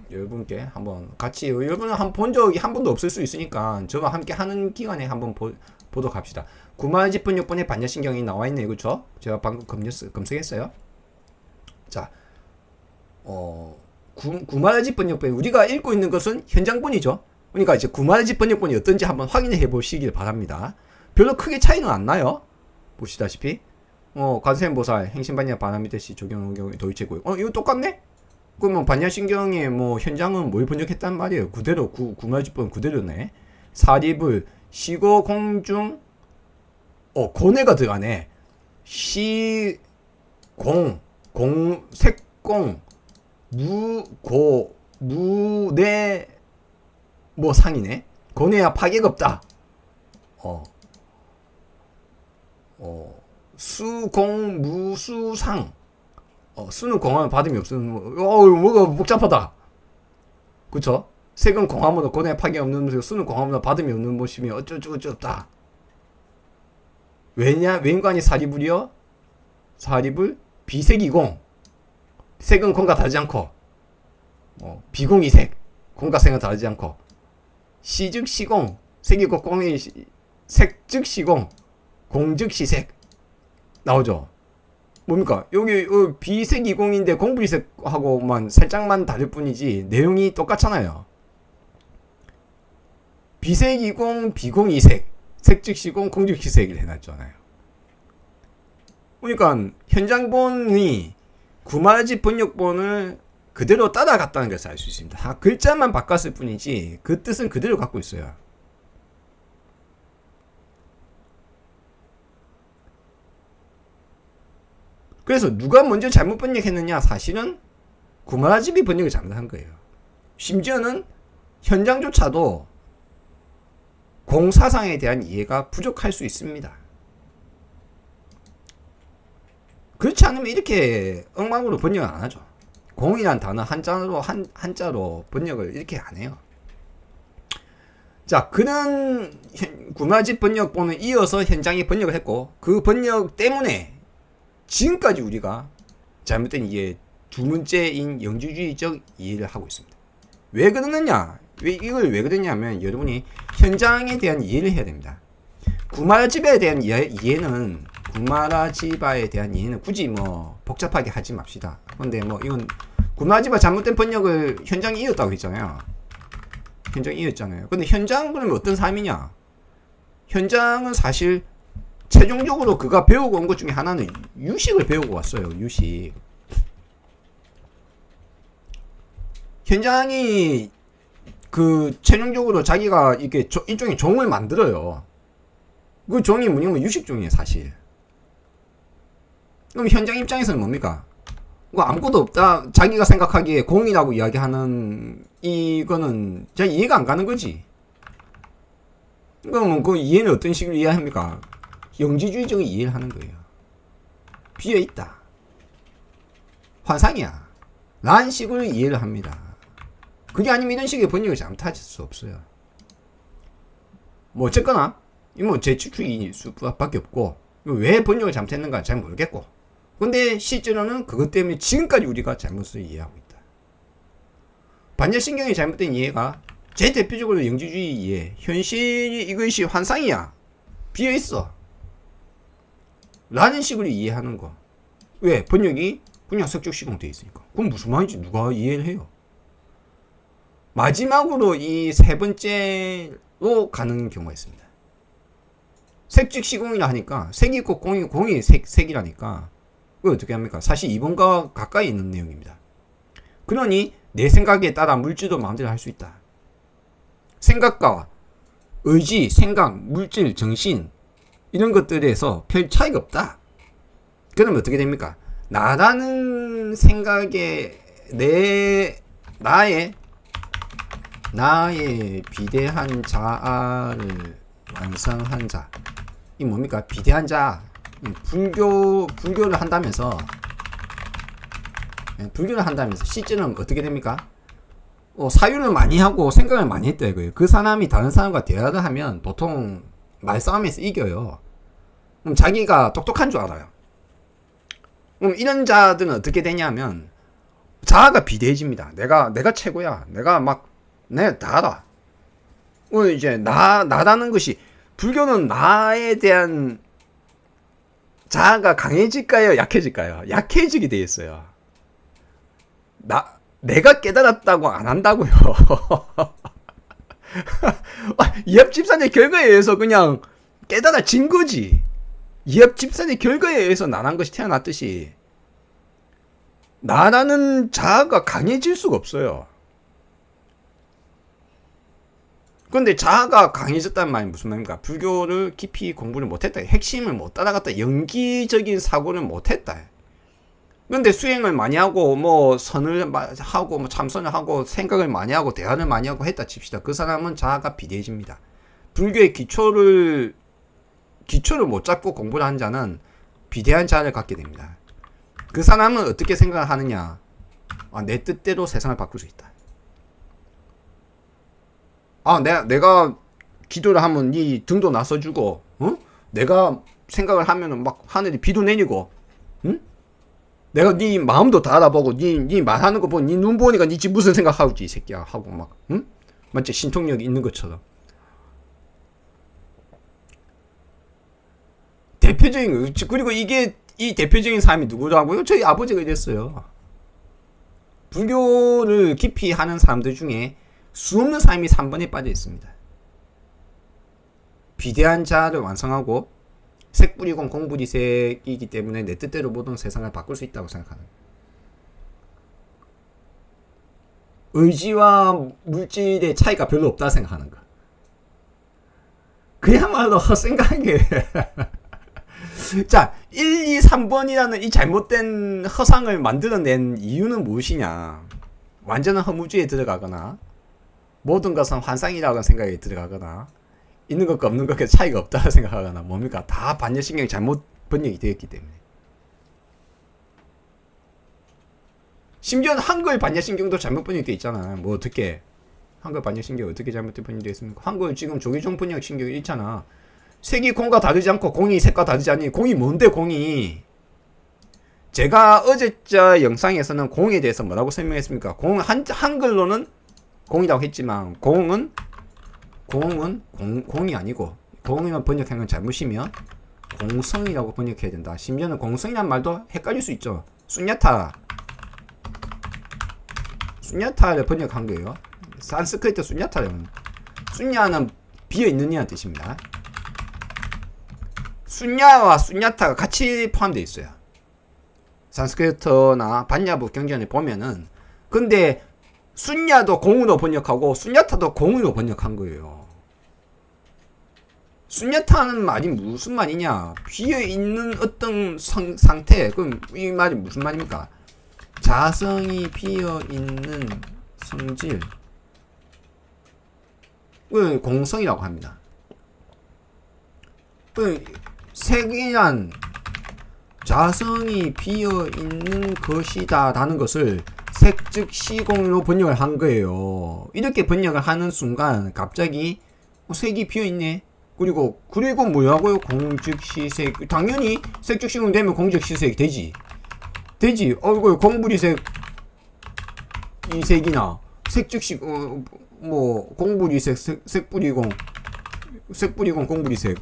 여러분께 한번 같이, 여러분은 한번 본 적이 한 번도 없을 수 있으니까 저와 함께 하는 기간에 한번 보도록 합시다. 구마라지 번역본에 반야신경이 나와 있네요. 그렇죠? 제가 방금 검색했어요. 자, 구마라지 번역본, 우리가 읽고 있는 것은 현장본이죠. 그러니까 이제 구마라지 번역본이 어떤지 한번 확인해 보시길 바랍니다. 별로 크게 차이는 안 나요. 보시다시피 관세음보살 행신반야 바나미대시 조경경 도이체고요. 이거 똑같네? 그러면 반야신경의 뭐 현장은 뭘 번역했단 말이에요. 그대로 구마라지번 그대로네. 사리불 시고 공중 고뇌가 들어가네. 시공 색공 무고 무내 뭐 상이네. 고뇌야 파괴가 없다. 수공 무수상. 수는 공하면 받음이 없으면 뭐가 복잡하다. 그쵸? 색은 공하면 고뇌 파괴 없는 모습, 수는 공하면 받음이 없는 모습이 어쩌다. 왜인관이 사리불이요? 사리불 비색이공. 색은 공과 다르지 않고 비공이색. 공과 색은 다르지 않고 시즉 시공. 색이고 공이 색즉 시공. 공즉 시색. 나오죠? 뭡니까? 여기 비색 이공인데 공불이색하고만 살짝만 다를 뿐이지 내용이 똑같잖아요. 비색 이공 비공 이색 색즉 시공 공즉 시색을 해놨잖아요. 그러니까 현장본이 구마라지 번역본을 그대로 따라갔다는 것을 알 수 있습니다. 다 글자만 바꿨을 뿐이지 그 뜻은 그대로 갖고 있어요. 그래서 누가 먼저 잘못 번역했느냐? 사실은 구마라지비 번역을 잘못한 거예요. 심지어는 현장조차도 공사상에 대한 이해가 부족할 수 있습니다. 그렇지 않으면 이렇게 엉망으로 번역을 안 하죠. 공이란 단어 한자로 번역을 이렇게 안 해요. 자, 그런 구마라지 번역본을 이어서 현장이 번역을 했고 그 번역 때문에 지금까지 우리가 잘못된 이해, 두 문째인 영지주의적 이해를 하고 있습니다. 왜 그러느냐? 이걸 왜 그러냐면 여러분이 현장에 대한 이해를 해야 됩니다. 구마라지바에 대한 이해는 굳이 뭐 복잡하게 하지 맙시다. 근데 뭐 이건 구마라지바 잘못된 번역을 현장이 이었다고 했잖아요. 현장이 이었잖아요. 근데 현장은 그러면 어떤 삶이냐? 현장은 사실 최종적으로 그가 배우고 온 것 중에 하나는 유식을 배우고 왔어요. 유식. 현장이 최종적으로 자기가 이렇게 일종의 종을 만들어요. 그 종이 뭐냐면 유식종이에요, 사실. 그럼 현장 입장에서는 뭡니까? 아무것도 없다. 자기가 생각하기에 공이라고 이야기하는 이거는 잘 이해가 안 가는 거지. 그러면 그 이해는 어떤 식으로 이해합니까? 영지주의적인 이해를 하는 거예요. 비어있다. 환상이야. 라는 식으로 이해를 합니다. 그게 아니면 이런 식의 번역을 잘못할 수 없어요. 뭐 어쨌거나 제 추측일 수밖에 없고 왜 번역을 잘못했는가 잘 모르겠고 근데 실제로는 그것 때문에 지금까지 우리가 잘못을 이해하고 있다. 반야신경의 잘못된 이해가 제 대표적으로 영지주의 이해, 현실이 이것이 환상이야. 비어있어. 라는 식으로 이해하는 거. 왜? 번역이 그냥 석적시공 돼 있으니까. 그럼 무슨 말인지 누가 이해를 해요? 마지막으로 이 세 번째로 가는 경우가 있습니다. 색즉시공이라 하니까 색이 있고 공이 색이라니까 그걸 어떻게 합니까? 사실 2번과 가까이 있는 내용입니다. 그러니 내 생각에 따라 물질도 마음대로 할 수 있다. 생각과 의지, 생각, 물질, 정신 이런 것들에서 별 차이가 없다. 그러면 어떻게 됩니까? 나라는 생각에 나의 비대한 자아를 완성한 자. 이 뭡니까? 비대한 자. 불교를 한다면서 실제는 어떻게 됩니까? 사유를 많이 하고 생각을 많이 했다 이거예요. 그 사람이 다른 사람과 대화를 하면 보통 말싸움에서 이겨요. 그럼 자기가 똑똑한 줄 알아요. 그럼 이런 자들은 어떻게 되냐면 자아가 비대해집니다. 내가 최고야. 내가 다 알아. 이제 나라는 것이 불교는 나에 대한 자아가 강해질까요? 약해질까요? 약해지게 돼 있어요. 내가 깨달았다고 안 한다고요. 이합집산의 결과에 의해서 그냥 깨달아진 거지. 이합집산의 결과에 의해서 나란 것이 태어났듯이 나라는 자아가 강해질 수가 없어요. 그런데 자아가 강해졌다는 말이 무슨 말입니까? 불교를 깊이 공부를 못했다. 핵심을 못 따라갔다. 연기적인 사고를 못했다. 그런데 수행을 많이 하고 선을 하고 참선을 하고 생각을 많이 하고 대화를 많이 하고 했다 칩시다. 그 사람은 자아가 비대해집니다. 불교의 기초를 못 잡고 공부를 한 자는 비대한 자아를 갖게 됩니다. 그 사람은 어떻게 생각을 하느냐? 내 뜻대로 세상을 바꿀 수 있다. 내가 기도를 하면 네 등도 나서주고, 내가 생각을 하면은 하늘이 비도 내리고, 내가 네 마음도 다 알아보고, 네 말하는 거 보고, 네 눈 보니까 네 지금 무슨 생각하고 있지, 이 새끼야. 하고 마치 신통력이 있는 것처럼. 대표적인 거. 그리고 이 대표적인 사람이 누구라고요? 저희 아버지가 이랬어요. 불교를 깊이 하는 사람들 중에 수없는 사람이 3번에 빠져 있습니다. 비대한 자아를 완성하고 색뿌리공 공부리색이기 때문에 내 뜻대로 모든 세상을 바꿀 수 있다고 생각하는 거예요. 의지와 물질의 차이가 별로 없다고 생각하는 거. 그야말로 헛생각이에요. 자, 1, 2, 3번이라는 이 잘못된 허상을 만들어낸 이유는 무엇이냐? 완전한 허무주의에 들어가거나 모든 것은 환상이라고 생각에 들어가거나 있는 것과 없는 것과 차이가 없다고 생각하거나 뭡니까? 다 반려신경이 잘못 번역이 되었기 때문에. 심지어는 한글 반려신경도 잘못 번역되어 있잖아. 어떻게 한글 반려신경이 어떻게 잘못 번역되어 있습니까? 한글 지금 조기종 번역신경이 있잖아. 색이 공과 다르지 않고 공이 색과 다르지 않니? 공이 뭔데 공이? 제가 어제자 영상에서는 공에 대해서 뭐라고 설명했습니까? 한글로는 공이라고 했지만 공이 아니고 공이만 번역한 건 잘못이면 공성이라고 번역해야 된다. 심지어는 공성이란 말도 헷갈릴 수 있죠. 순야타를 번역한 거예요. 산스크리트 순야타는 비어있느냐는 뜻입니다. 순야와 순야타가 같이 포함되어 있어요. 산스크리트나 반야부 경전에 보면은. 근데 순야도 공으로 번역하고 순야타도 공으로 번역한 거예요. 순야타는 말이 무슨 말이냐? 비어있는 어떤 상태. 그럼 이 말이 무슨 말입니까? 자성이 비어있는 성질. 그걸 공성이라고 합니다. 색이란 자성이 비어있는 것이다 라는 것을 색 즉 시공으로 번역을 한 거예요. 이렇게 번역을 하는 순간 갑자기 색이 비어있네. 그리고 뭐라고요? 공즉시색. 당연히 색 즉 시공 되면 공즉시색이 되지. 공부리색 이 색이나 색 즉 시 공부리색 색뿌리공 공부리색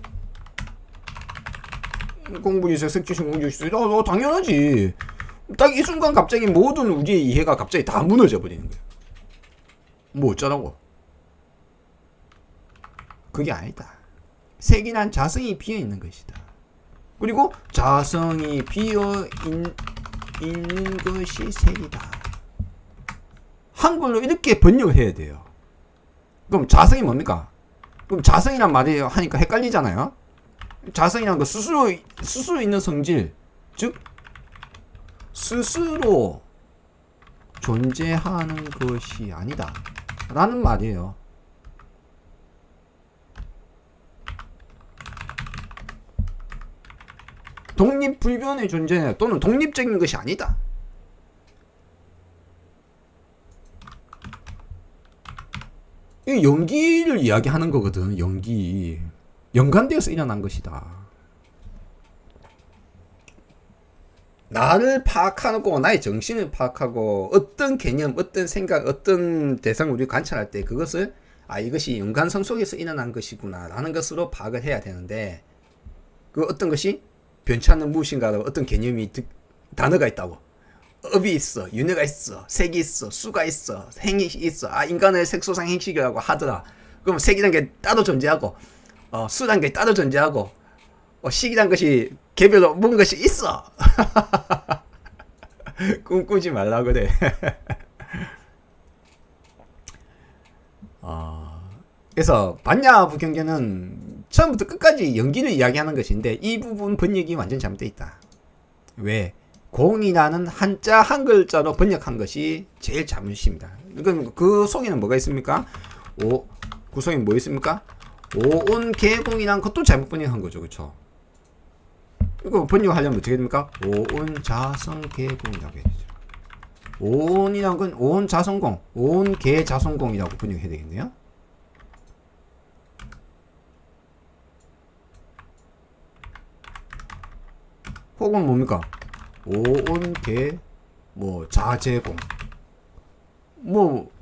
색즉시 공즉시색. 당연하지. 딱 이 순간 갑자기 모든 우리의 이해가 갑자기 다 무너져 버리는 거예요. 뭐 어쩌라고? 그게 아니다. 색이란 자성이 비어있는 것이다. 그리고 자성이 비어있는 것이 색이다. 한글로 이렇게 번역을 해야 돼요. 그럼 자성이 뭡니까? 그럼 자성이란 말이 하니까 헷갈리잖아요. 자성이란 거 스스로 있는 성질, 즉 스스로 존재하는 것이 아니다 라는 말이에요. 독립불변의 존재 또는 독립적인 것이 아니다. 이 연기를 이야기하는 거거든. 연기. 연관되어서 일어난 것이다. 나를 파악하고 나의 정신을 파악하고 어떤 개념, 어떤 생각, 어떤 대상을 우리가 관찰할 때 그것을 이것이 연관성 속에서 일어난 것이구나 라는 것으로 파악을 해야 되는데, 그 어떤 것이 변치 않는 무엇인가라고 어떤 개념이 단어가 있다고, 업이 있어, 윤회가 있어, 색이 있어, 수가 있어, 행식이 있어, 인간의 색소상 행식이라고 하더라. 그럼 색이란 게 따로 존재하고 수란 게 따로 존재하고 식이란 것이 개별로 뭔 것이 있어. 꿈꾸지 말라 그래. 그래서 반야부경계는 처음부터 끝까지 연기를 이야기하는 것인데 이 부분 번역이 완전 잘못되어 있다. 왜? 공이라는 한자 한 글자로 번역한 것이 제일 잘못입니다. 그럼 그 속에는 뭐가 있습니까? 그 속에 뭐 있습니까? 오온개공이라는 것도 잘못 번역한 거죠. 그렇죠? 이거 번역하려면 어떻게 됩니까? 오온자성개공이라고 해야 되죠. 오온이란 건 오온자성공, 오온개자성공이라고 번역해야 되겠네요. 혹은 뭡니까? 오온개 자재공,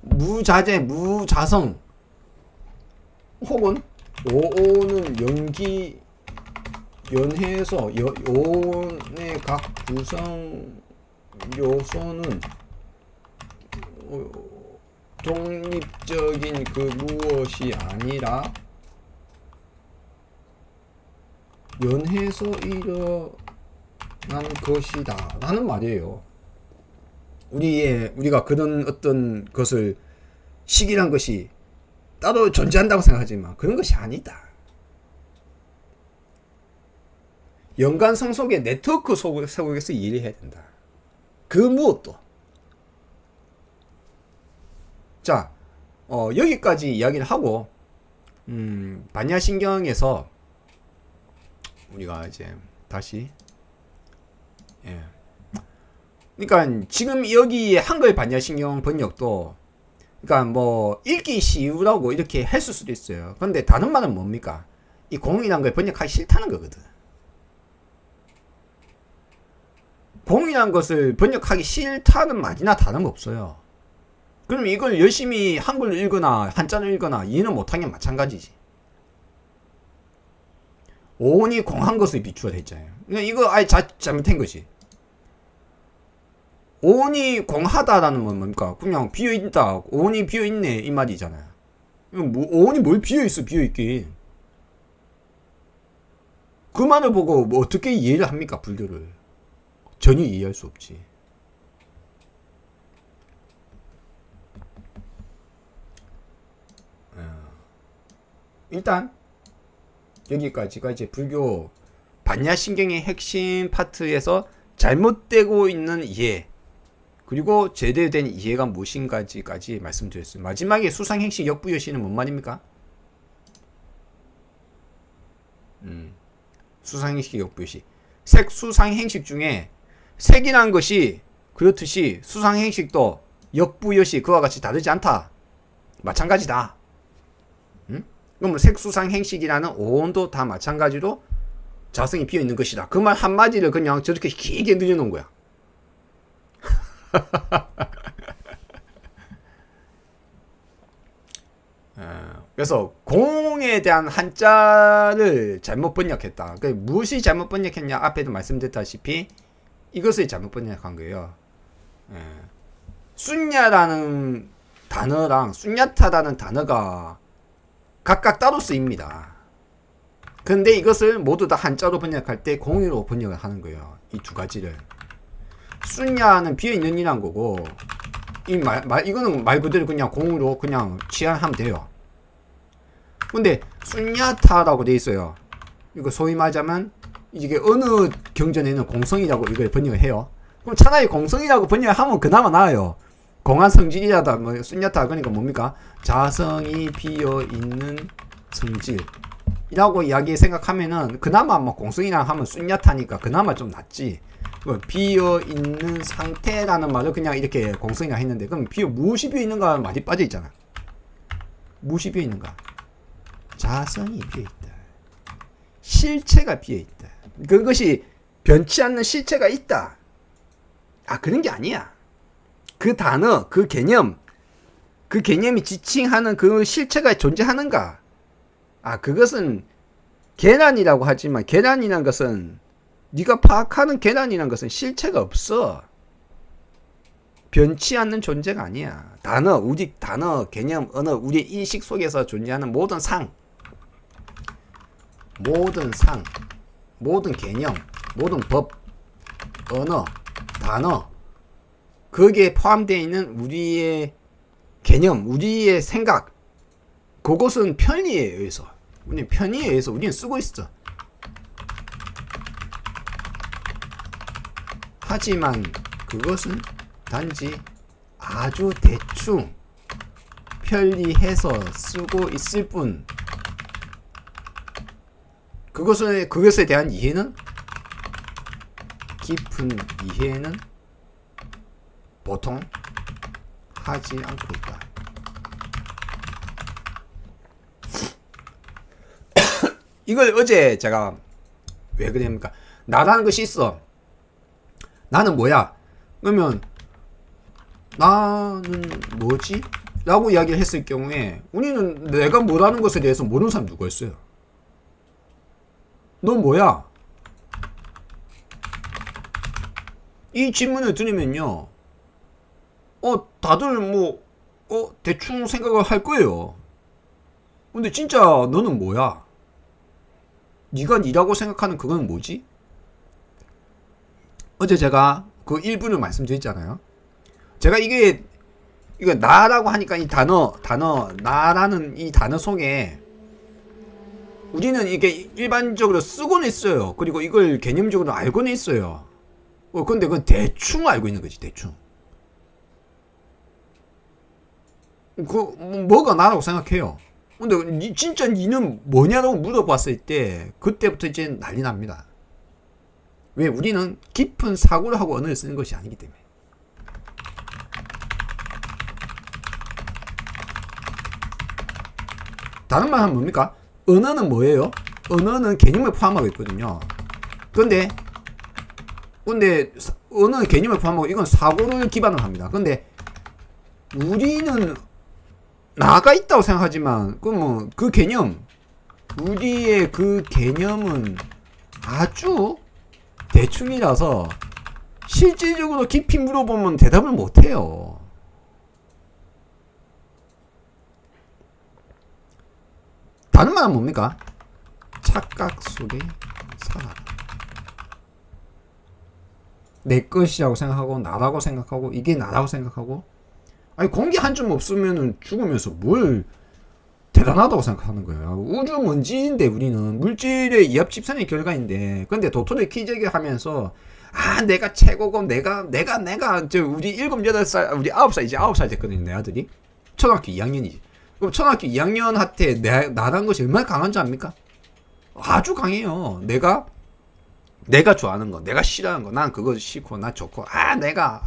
무자재 무자성, 혹은 오온은 연기 연해에서 오온의 각 구성 요소는 독립적인 그 무엇이 아니라 연해서 일어난 것이다 라는 말이에요. 우리가 그런 어떤 것을 식이란 것이 따로 존재한다고 생각하지만 그런 것이 아니다. 연관성 속의 네트워크 속에서 일을 해야 된다. 그 무엇도. 자, 여기까지 이야기를 하고 반야신경에서 우리가 이제 다시 그러니까 지금 여기 한글 반야신경 번역도 그러니까 읽기 쉬우라고 이렇게 했을 수도 있어요. 근데 다른 말은 뭡니까? 이 공이란 걸 번역하기 싫다는 거거든. 공이란 것을 번역하기 싫다는 말이나 다름없어요. 그럼 이걸 열심히 한글로 읽거나 한자로 읽거나 이해는 못한 게 마찬가지지. 오온이 공한 것을 비추어야 했잖아요. 그러니까 이거 아예 잘못한 거지. 오온이 공하다라는 건 뭡니까? 그냥 비어있다. 오온이 비어있네 이 말이잖아요. 오온이 뭘 비어있어 비어있긴. 그 말을 보고 어떻게 이해를 합니까? 불교를. 전혀 이해할 수 없지. 일단 여기까지가 이제 불교 반야신경의 핵심 파트에서 잘못되고 있는 이해, 그리고 제대로 된 이해가 무엇인가까지 말씀드렸어요. 마지막에 수상행식 역부여시는 뭔 말입니까? 수상행식 역부여시. 색 수상행식 중에 색이라는 것이 그렇듯이 수상행식도 역부여시 그와 같이 다르지 않다. 마찬가지다. 그럼 색수상행식이라는 오온도 다 마찬가지로 자성이 비어있는 것이다. 그 말 한마디를 그냥 저렇게 길게 늘려놓은 거야. 그래서 공에 대한 한자를 잘못 번역했다. 무엇이 잘못 번역했냐? 앞에도 말씀드렸다시피 이것을 잘못 번역한 거예요. 순야라는 단어랑 순야타라는 단어가 각각 따로 쓰입니다. 근데 이것을 모두 다 한자로 번역할 때 공유로 번역을 하는 거예요. 이 두 가지를. 순야는 비어있는 이란 거고, 이거는 말 그대로 그냥 공으로 그냥 치환하면 돼요. 근데 순야타라고 돼 있어요. 이거 소위 말하자면 이게 어느 경전에는 공성이라고 이걸 번역을 해요. 그럼 차라리 공성이라고 번역을 하면 그나마 나아요. 공한 성질이라다 뭐 순야타 그러니까 뭡니까? 자성이 비어 있는 성질이라고 이야기 생각하면은 그나마 뭐 공성이랑 하면 순야타니까 그나마 좀 낫지. 비어 있는 상태라는 말을 그냥 이렇게 공성이라 했는데 그럼 무엇이 비어 있는가 말이 빠져 있잖아. 무엇이 비어 있는가? 자성이 비어 있다. 실체가 비어 있다. 그것이 변치 않는 실체가 있다. 아, 그런 게 아니야. 그 단어, 그 개념, 그 개념이 지칭하는 그 실체가 존재하는가? 아, 그것은 계란이라고 하지만 계란이란 것은 네가 파악하는 계란이란 것은 실체가 없어. 변치 않는 존재가 아니야. 단어, 우리 단어, 개념, 언어, 우리의 인식 속에서 존재하는 모든 상, 모든 개념, 모든 법, 언어, 단어, 거기에 포함되어 있는 우리의 개념, 우리의 생각, 그것은 편의에 의해서, 우리는 편의에 의해서 우리는 쓰고 있어. 하지만 그것은 단지 아주 대충 편리해서 쓰고 있을 뿐, 그것에 대한 이해는, 깊은 이해는 보통 하지 않고 있다. 이걸 어제 제가 왜 그랬습니까? 나라는 것이 있어. 나는 뭐야? 그러면 나는 뭐지? 라고 이야기를 했을 경우에 우리는 내가 뭐라는 것에 대해서 모르는 사람 누가 있어요? 너 뭐야? 이 질문을 들으면요, 다들 대충 생각을 할 거예요. 근데 진짜 너는 뭐야? 네가 니라고 생각하는 그건 뭐지? 어제 제가 그 일부를 말씀드렸잖아요. 제가 이거 나라고 하니까 이 단어, 나라는 이 단어 속에 우리는 이게 일반적으로 쓰고는 있어요. 그리고 이걸 개념적으로 알고는 있어요. 근데 그건 대충 알고 있는 거지, 대충. 뭐가 나라고 생각해요. 근데 진짜 니는 뭐냐라고 물어봤을 때 그때부터 이제 난리 납니다. 왜? 우리는 깊은 사고를 하고 언어를 쓰는 것이 아니기 때문에. 다른 말 하면 뭡니까? 언어는 뭐예요? 언어는 개념을 포함하고 있거든요. 근데 언어는 개념을 포함하고 이건 사고를 기반으로 합니다. 근데 우리는 나가 있다고 생각하지만 그 개념, 우리의 그 개념은 아주 대충이라서 실질적으로 깊이 물어보면 대답을 못해요. 다른 말은 뭡니까? 착각 속에 살아. 내 것이라고 생각하고 나라고 생각하고 이게 나라고 생각하고, 아니 공기 한 줌 없으면 죽으면서 뭘 대단하다고 생각하는 거예요. 우주 먼지인데 우리는 물질의 이합 집산의 결과인데, 근데 도토리 키재기 하면서 내가 최고고 내가 우리 7, 8살 우리 9살 이제 9살 됐거든요. 내 아들이 초등학교 2학년이지. 그럼 초등학교 2학년한테 나란 것이 얼마나 강한 줄 압니까? 아주 강해요. 내가 좋아하는 거, 내가 싫어하는 거, 난 그거 싫고, 난 좋고, 내가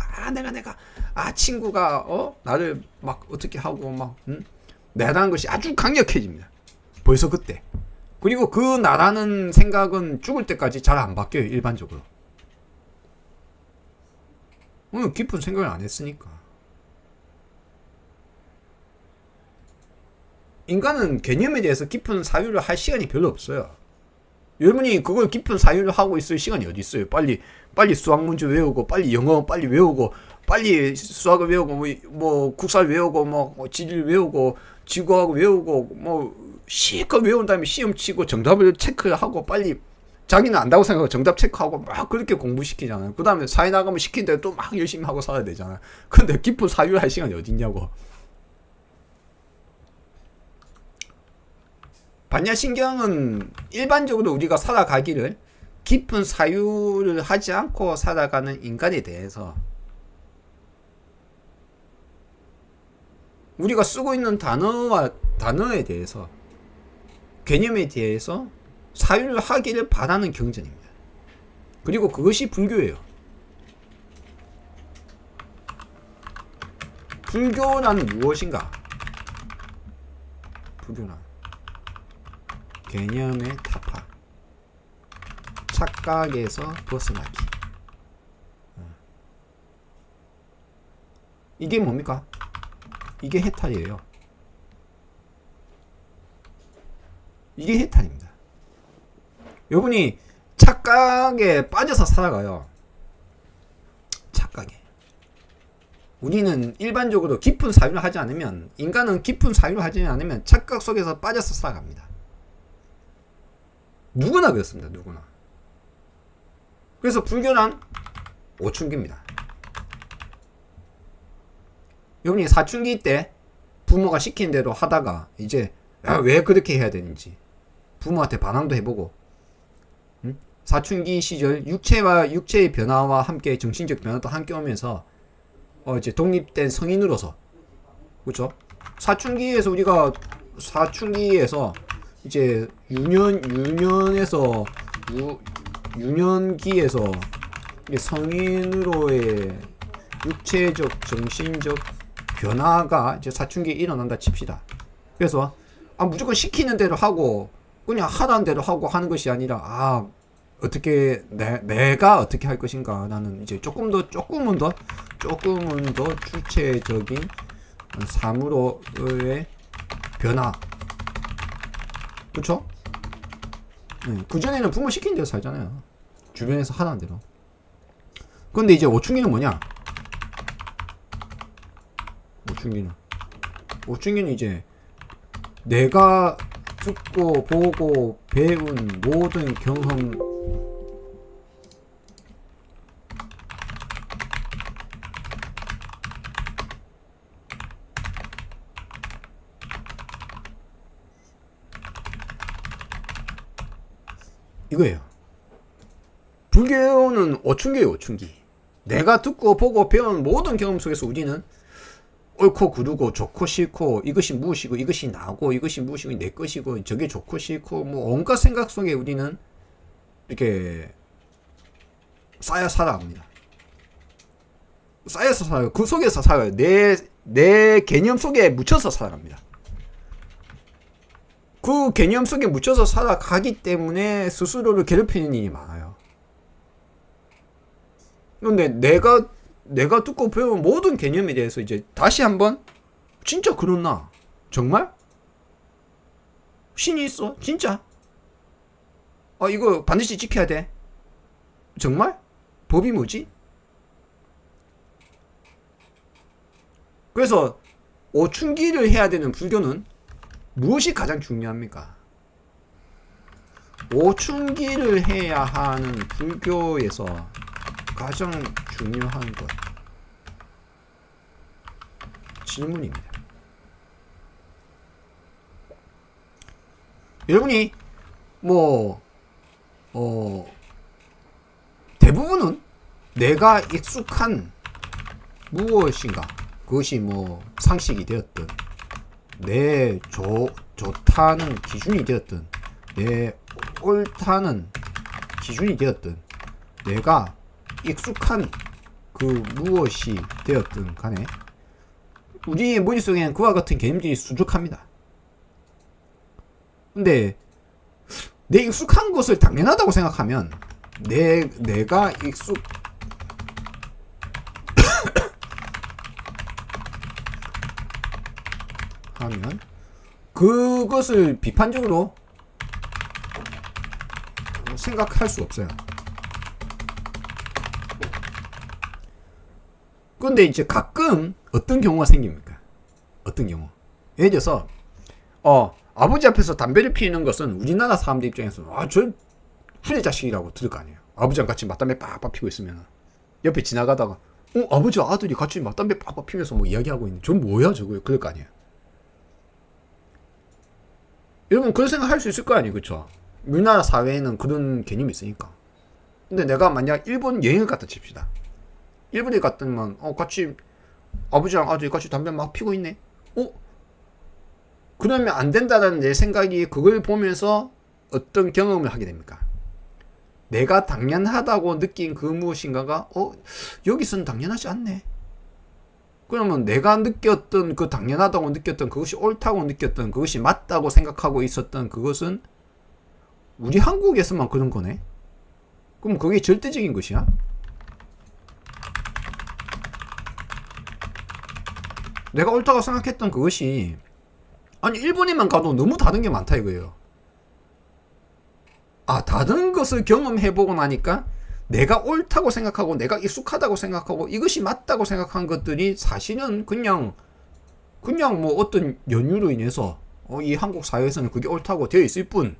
친구가, 나를 막 어떻게 하고, 내라는 것이 아주 강력해집니다. 벌써 그때. 그리고 그 나라는 생각은 죽을 때까지 잘 안 바뀌어요, 일반적으로. 깊은 생각을 안 했으니까. 인간은 개념에 대해서 깊은 사유를 할 시간이 별로 없어요. 여러분이 그걸 깊은 사유를 하고 있을 시간이 어디 있어요? 빨리 수학 문제 외우고, 빨리 영어 빨리 외우고, 빨리 수학을 외우고 뭐 국사를 외우고 뭐 지리를 외우고 지구하고 외우고 뭐 실컷 외운 다음에 시험 치고 정답을 체크하고 빨리 자기는 안다고 생각하고 정답 체크하고 막 그렇게 공부시키잖아요. 그 다음에 사회 나가면 시킨 대로 또 막 열심히 하고 살아야 되잖아요. 근데 깊은 사유를 할 시간이 어딨냐고. 반야신경은 일반적으로 우리가 살아가기를 깊은 사유를 하지 않고 살아가는 인간에 대해서 우리가 쓰고 있는 단어에 대해서 개념에 대해서 사유를 하기를 바라는 경전입니다. 그리고 그것이 불교예요. 불교란 무엇인가? 불교란 개념의 타파, 착각에서 벗어나기. 이게 뭡니까? 이게 해탈이에요. 이게 해탈입니다. 여러분이 착각에 빠져서 살아가요. 착각에. 우리는 일반적으로 깊은 사유를 하지 않으면, 인간은 깊은 사유를 하지 않으면 착각 속에서 빠져서 살아갑니다. 누구나 그렇습니다. 누구나. 그래서 불교란 오춘기입니다. 여러분이 사춘기 때 부모가 시킨 대로 하다가 이제 왜 그렇게 해야 되는지 부모한테 반항도 해보고, 사춘기 시절 육체의 변화와 함께 정신적 변화도 함께 오면서 이제 독립된 성인으로서, 그렇죠? 사춘기에서 이제 유년기에서 성인으로의 육체적 정신적 변화가 이제 사춘기에 일어난다 칩시다. 그래서 무조건 시키는 대로 하고 그냥 하라는 대로 하고 하는 것이 아니라 어떻게 내가 어떻게 할 것인가, 나는 이제 조금은 더 주체적인 삶으로의 변화. 그쵸? 그전에는 부모 시키는 대로 살잖아요. 주변에서 하라는 대로. 근데 이제 오춘기는 뭐냐? 오춘기는 이제 내가 듣고 보고 배운 모든 경험, 이거예요. 불교는 오춘기예요. 오춘기. 내가 듣고 보고 배운 모든 경험 속에서 우리는 옳고 그르고 좋고 싫고, 이것이 무엇이고 이것이 나고 이것이 무엇이고 내 것이고 저게 좋고 싫고 뭐 온갖 생각 속에 우리는 이렇게 쌓여 살아갑니다. 쌓여서 살아요. 그 속에서 살아요. 내 개념 속에 묻혀서 살아갑니다. 그 개념 속에 묻혀서 살아가기 때문에 스스로를 괴롭히는 일이 많아요. 그런데 내가 듣고 배운 모든 개념에 대해서 이제 다시 한번, 진짜 그렇나? 정말? 신이 있어? 진짜? 이거 반드시 지켜야 돼? 정말? 법이 뭐지? 그래서 오춘기를 해야 되는 불교는 무엇이 가장 중요합니까? 오춘기를 해야 하는 불교에서 가장 중요한 것, 질문입니다. 여러분이 대부분은 내가 익숙한 무엇인가, 그것이 상식이 되었든 내 좋다는 기준이 되었든 내 옳다는 기준이 되었든 내가 익숙한 그 무엇이 되었든 간에 우리의 머릿속에는 그와 같은 개념들이 수족합니다. 근데 내 익숙한 것을 당연하다고 생각하면 내가 하면 그것을 비판적으로 생각할 수 없어요. 근데 이제 가끔 어떤 경우가 생깁니까? 어떤 경우? 예를 들어서 아버지 앞에서 담배를 피우는 것은 우리나라 사람들 입장에서는 저 후레 자식이라고 들을 거 아니에요. 아버지랑 같이 맞담배 빡빡 피고 있으면 옆에 지나가다가 아버지와 아들이 같이 맞담배 빡빡 피면서 뭐 이야기하고 있는 저 뭐야 저거 그럴 거 아니에요. 여러분 그런 생각 할 수 있을 거 아니에요. 그쵸? 우리나라 사회에는 그런 개념이 있으니까. 근데 내가 만약 일본 여행을 갔다 칩시다. 일본에 갔더니만 같이 아버지랑 아들이 같이 담배 막 피고 있네. 그러면 안 된다는 내 생각이 그걸 보면서 어떤 경험을 하게 됩니까? 내가 당연하다고 느낀 그 무엇인가가 여기서는 당연하지 않네. 그러면 내가 느꼈던 그 당연하다고 느꼈던 그것이 옳다고 느꼈던 그것이 맞다고 생각하고 있었던 그것은 우리 한국에서만 그런 거네. 그럼 그게 절대적인 것이야? 내가 옳다고 생각했던 그것이 아니 일본에만 가도 너무 다른 게 많다 이거예요. 다른 것을 경험해보고 나니까 내가 옳다고 생각하고 내가 익숙하다고 생각하고 이것이 맞다고 생각한 것들이 사실은 그냥 뭐 어떤 연유로 인해서 이 한국 사회에서는 그게 옳다고 되어 있을 뿐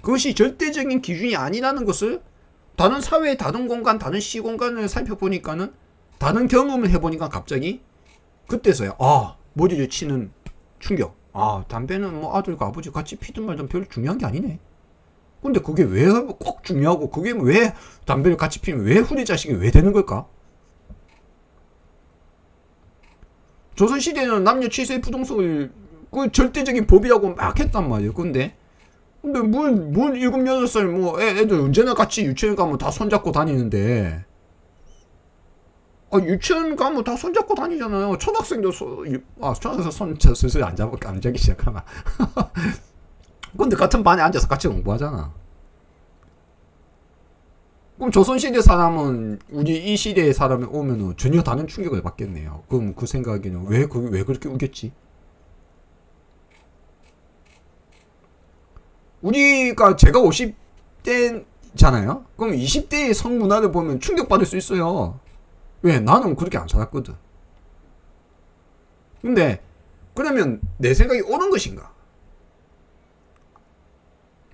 그것이 절대적인 기준이 아니라는 것을 다른 사회, 다른 공간, 다른 시공간을 살펴보니까는 다른 경험을 해보니까 갑자기 그때서야 머리를 치는 충격. 담배는 뭐 아들과 아버지 같이 피든 말든 별로 중요한 게 아니네. 근데 그게 왜 꼭 중요하고 그게 왜 담배를 같이 피면 왜 후리 자식이 왜 되는 걸까? 조선시대는 남녀 취세 부동석을 그 절대적인 법이라고 막 했단 말이에요. 근데 뭘 7, 8살 뭐 애들 언제나 같이 유치원 가면 다 손잡고 다니는데 유치원 가면 다 손잡고 다니잖아요. 초등학생도 초등학생 손 슬슬 안 잡기 시작하나. 근데 같은 반에 앉아서 같이 공부하잖아. 그럼 조선시대 사람은 우리 이 시대의 사람이 오면은 전혀 다른 충격을 받겠네요. 그럼 그 생각에는 왜 그렇게 우겼지? 제가 50대잖아요? 그럼 20대의 성문화를 보면 충격받을 수 있어요. 왜? 나는 그렇게 안 살았거든. 근데 그러면 내 생각이 옳은 것인가?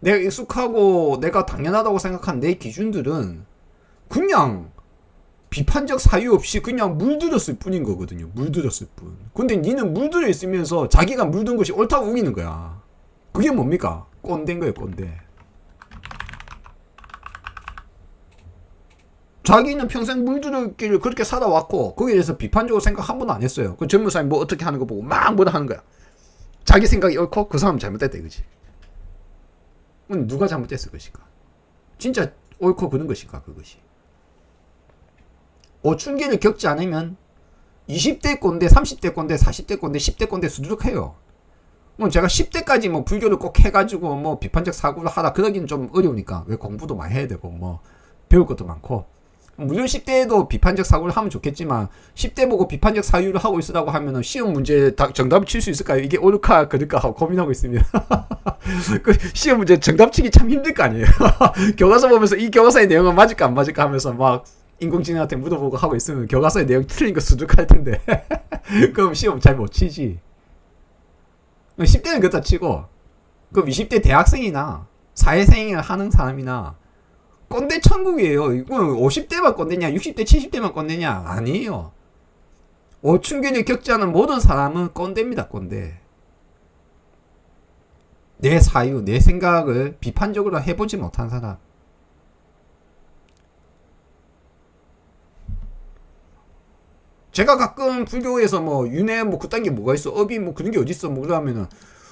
내가 익숙하고 내가 당연하다고 생각한 내 기준들은 그냥 비판적 사유 없이 그냥 물들었을 뿐인 거거든요. 물들었을 뿐. 근데 니는 물들어 있으면서 자기가 물든 것이 옳다고 우기는 거야. 그게 뭡니까? 꼰대인 거예요, 꼰대. 자기는 평생 물들었기를 그렇게 살아왔고 거기에 대해서 비판적으로 생각 한 번도 안 했어요. 그 젊은 사람이 뭐 어떻게 하는 거 보고 막 뭐라 하는 거야. 자기 생각이 옳고 그 사람은 잘못됐다 이거지. 누가 잘못됐을 것인가? 진짜 옳고 그른 것인가 그것이? 오춘기를 겪지 않으면 20대 꼰대, 30대 꼰대, 40대 꼰대, 10대 꼰대 수두룩해요. 제가 10대까지 뭐 불교를 꼭 해가지고 뭐 비판적 사고를 하라 그러기는 좀 어려우니까 왜 공부도 많이 해야 되고 뭐 배울 것도 많고 물론 10대에도 비판적 사고를 하면 좋겠지만 10대 보고 비판적 사유를 하고 있으라고 하면은 시험 문제 정답을 칠 수 있을까요? 이게 옳을까 그럴까 하고 고민하고 있습니다. 그 시험 문제 정답 치기 참 힘들 거 아니에요. 교과서 보면서 이 교과서의 내용은 맞을까 안 맞을까 하면서 막 인공지능한테 물어보고 하고 있으면 교과서의 내용 틀린 거 수득할 텐데 그럼 시험 잘 못 치지. 10대는 그렇다 치고 그럼 20대 대학생이나 사회생을 하는 사람이나 꼰대 천국이에요. 이거 50대만 꼰대냐 60대 70대만 꼰대냐 아니에요. 오춘기를 겪지 않은 모든 사람은 꼰대입니다. 꼰대. 내 사유 내 생각을 비판적으로 해보지 못한 사람. 제가 가끔 불교에서 뭐 윤회 뭐 그딴 게 뭐가 있어 업이 뭐 그런 게 어딨어 뭐 그러면은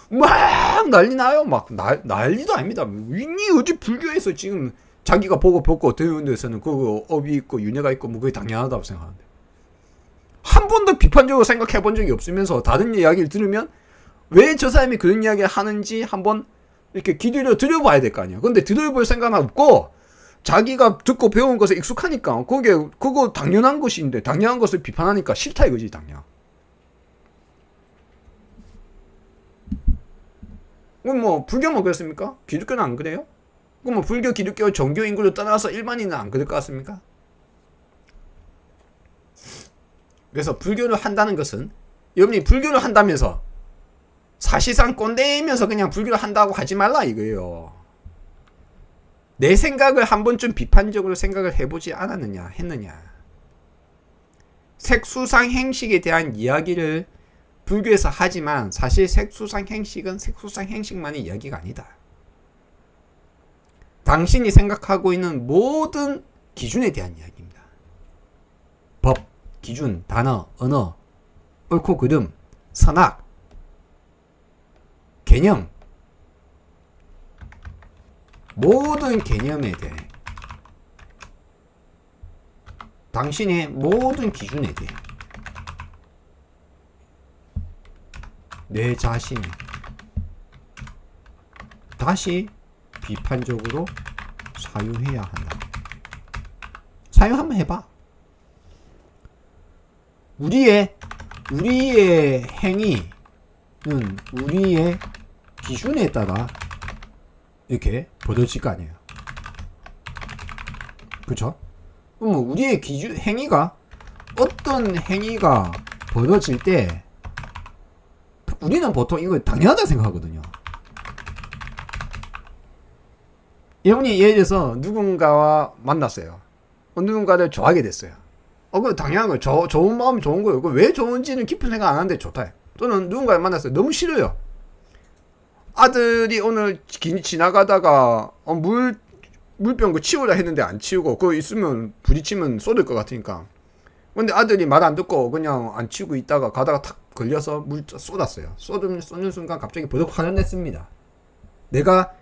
막 난리 나요. 막 난리도 아닙니다. 이 어디 불교에서 지금 자기가 보고 벗고 배우는 데서는 그 업이 있고 윤회가 있고 뭐 그게 당연하다고 생각하는데 한 번도 비판적으로 생각해 본 적이 없으면서 다른 이야기를 들으면 왜 저 사람이 그런 이야기를 하는지 한번 이렇게 기대려 들여봐야 될 거 아니야. 근데 들여볼 생각은 없고 자기가 듣고 배운 것에 익숙하니까 그거 당연한 것인데 당연한 것을 비판하니까 싫다 이거지 당연. 그럼 뭐 불교만 그렇습니까? 기독교는 안 그래요? 그럼 뭐 불교, 기독교, 종교 인구를 떠나서 일반인은 안 그럴 것 같습니까? 그래서 불교를 한다는 것은 여러분이 불교를 한다면서 사실상 꼰대이면서 그냥 불교를 한다고 하지 말라 이거예요. 내 생각을 한 번쯤 비판적으로 생각을 해보지 않았느냐 했느냐. 색수상 행식에 대한 이야기를 불교에서 하지만 사실 색수상 행식은 색수상 행식만의 이야기가 아니다. 당신이 생각하고 있는 모든 기준에 대한 이야기입니다. 법, 기준, 단어, 언어, 옳고 그름, 선악, 개념, 모든 개념에 대해 당신의 모든 기준에 대해 내 자신이 다시 비판적으로 사유해야 한다. 사유 한번 해봐. 우리의 행위는 우리의 기준에 따라 이렇게 벌어질 거 아니에요. 그쵸? 그럼 우리의 기준, 행위가, 어떤 행위가 벌어질 때, 우리는 보통 이거 당연하다 생각하거든요. 여러분이 예를 들어서 누군가와 만났어요. 누군가를 좋아하게 됐어요. 그거 당연한 거예요. 좋은 마음이 좋은 거예요. 왜 좋은지는 깊은 생각 안 하는데 좋다. 또는 누군가를 만났어요. 너무 싫어요. 아들이 오늘 지나가다가 물병 그 치우라 했는데 안 치우고 그거 있으면 부딪히면 쏟을 것 같으니까. 근데 아들이 말 안 듣고 그냥 안 치우고 있다가 가다가 탁 걸려서 물 쏟았어요. 쏟는 순간 갑자기 버럭 화를 냈습니다. 내가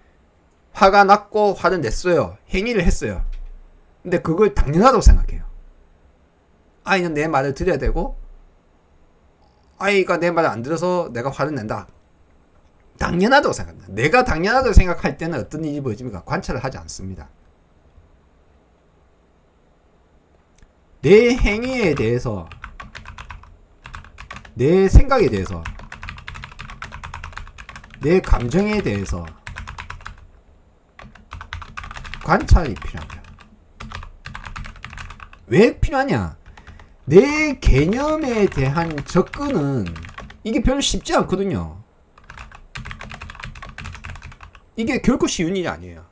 화가 났고 화를 냈어요. 행위를 했어요. 근데 그걸 당연하다고 생각해요. 아이는 내 말을 들어야 되고 아이가 내 말을 안 들어서 내가 화를 낸다. 당연하다고 생각합니다. 내가 당연하다고 생각할 때는 어떤 일이 벌어집니까? 관찰을 하지 않습니다. 내 행위에 대해서, 내 생각에 대해서, 내 감정에 대해서 관찰이 필요합니다. 왜 필요하냐? 내 개념에 대한 접근은 이게 별로 쉽지 않거든요. 이게 결코 쉬운 일이 아니에요.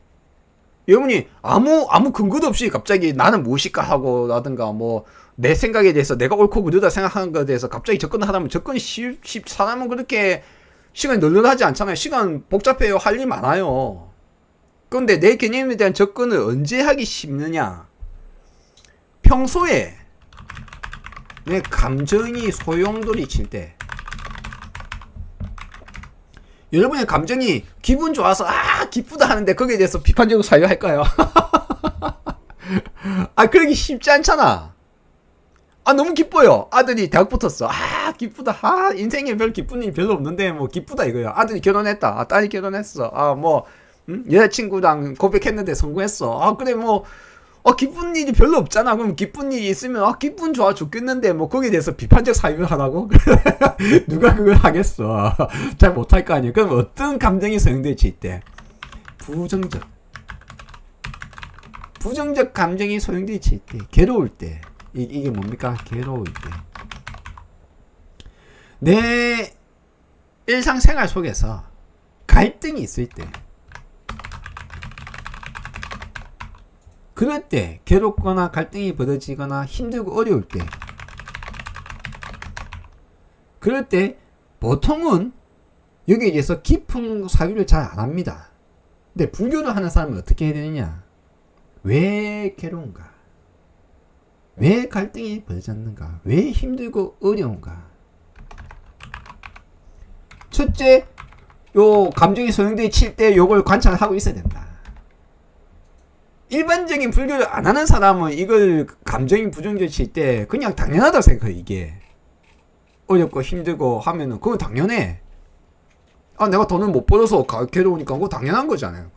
여러분이 아무 근거도 없이 갑자기 나는 무엇일까 하고 라든가 뭐 내 생각에 대해서 내가 옳고 그르다 생각하는 것에 대해서 갑자기 접근을 하다면 접근이 사람은 그렇게 시간이 널널하지 않잖아요. 시간 복잡해요. 할 일 많아요. 그런데 내 개념에 대한 접근을 언제 하기 쉽느냐? 평소에 내 감정이 소용돌이 칠 때, 여러분의 감정이 기분 좋아서 기쁘다 하는데 거기에 대해서 비판적으로 사유할까요? 그러기 쉽지 않잖아. 너무 기뻐요. 아들이 대학 붙었어. 기쁘다. 인생에 별 기쁜 일이 별로 없는데 뭐 기쁘다 이거야. 아들이 결혼했다. 딸이 결혼했어. 여자친구랑 고백했는데 성공했어. 그래 뭐 기쁜 일이 별로 없잖아. 그럼 기쁜 일이 있으면 기분 좋아 죽겠는데 뭐 거기에 대해서 비판적 사유를 하라고? 누가 그걸 하겠어. 잘 못할 거 아니에요. 그럼 어떤 감정이 소용돌이칠 때? 부정적 감정이 소용돌이칠 때, 괴로울 때. 이게 뭡니까? 괴로울 때. 내 일상생활 속에서 갈등이 있을 때, 그럴 때, 괴롭거나 갈등이 벌어지거나 힘들고 어려울 때, 그럴 때 보통은 여기에 대해서 깊은 사유를 잘 안 합니다. 근데 불교를 하는 사람은 어떻게 해야 되느냐? 왜 괴로운가? 왜 갈등이 벌어졌는가? 왜 힘들고 어려운가? 첫째, 요 감정이 소용돌이 칠 때 요걸 관찰하고 있어야 된다. 일반적인 불교를 안 하는 사람은 이걸 감정이 부정적이 칠 때 그냥 당연하다고 생각해. 이게 어렵고 힘들고 하면은 그건 당연해. 내가 돈을 못 벌어서 괴로우니까 그거 당연한 거잖아요.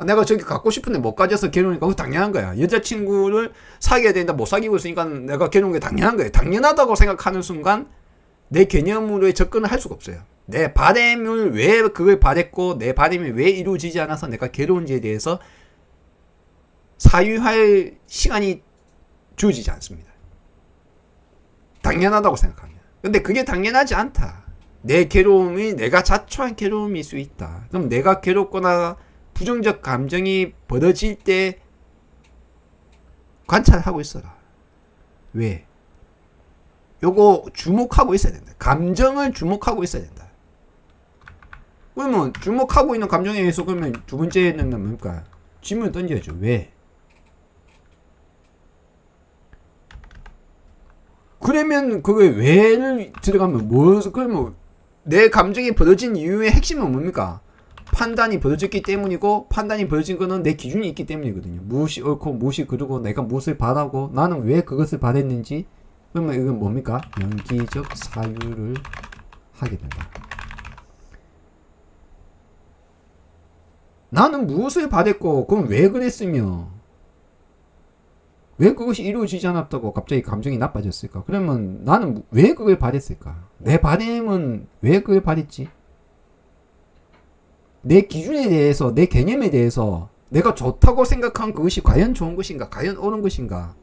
내가 저기 갖고 싶은데 못 가져서 괴로우니까 그거 당연한 거야. 여자친구를 사귀어야 되는데 못 사귀고 있으니까 내가 괴로운 게 당연한 거예요. 당연하다고 생각하는 순간 내 개념으로의 접근을 할 수가 없어요. 내 바램을 왜 그걸 바랬고 내 바램이 왜 이루어지지 않아서 내가 괴로운지에 대해서 사유할 시간이 주어지지 않습니다. 당연하다고 생각합니다. 근데 그게 당연하지 않다. 내 괴로움이 내가 자초한 괴로움일 수 있다. 그럼 내가 괴롭거나 부정적 감정이 벌어질 때 관찰하고 있어라. 왜? 요거 주목하고 있어야 된다. 감정을 주목하고 있어야 된다. 그러면 주목하고 있는 감정에 의해서 그러면 두 번째는 뭡니까? 질문을 던져야죠. 왜? 그러면 그게 왜를 들어가면 그러면 내 감정이 벌어진 이유의 핵심은 뭡니까? 판단이 벌어졌기 때문이고, 판단이 벌어진 거는 내 기준이 있기 때문이거든요. 무엇이 옳고 무엇이 그르고 내가 무엇을 바라고 나는 왜 그것을 바랬는지. 그러면 이건 뭡니까? 연기적 사유를 하게 된다. 나는 무엇을 바랬고 그럼 왜 그랬으며 왜 그것이 이루어지지 않았다고 갑자기 감정이 나빠졌을까? 그러면 나는 왜 그걸 바랬을까? 내 바램은 왜 그걸 바랬지? 내 기준에 대해서, 내 개념에 대해서 내가 좋다고 생각한 그것이 과연 좋은 것인가? 과연 옳은 것인가?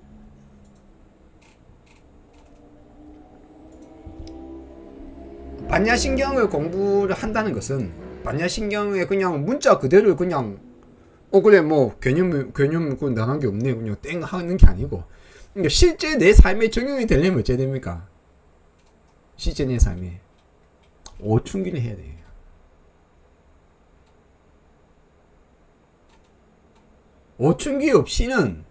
반야신경을 공부를 한다는 것은 반야신경의 그냥 문자 그대로 그냥 그래 뭐 개념 그 나간 게 없네 그냥 땡 하는 게 아니고, 그러니까 실제 내 삶에 적용이 되려면 어찌해야 됩니까? 실제 내 삶에 오춘기를 해야 돼요. 오춘기 없이는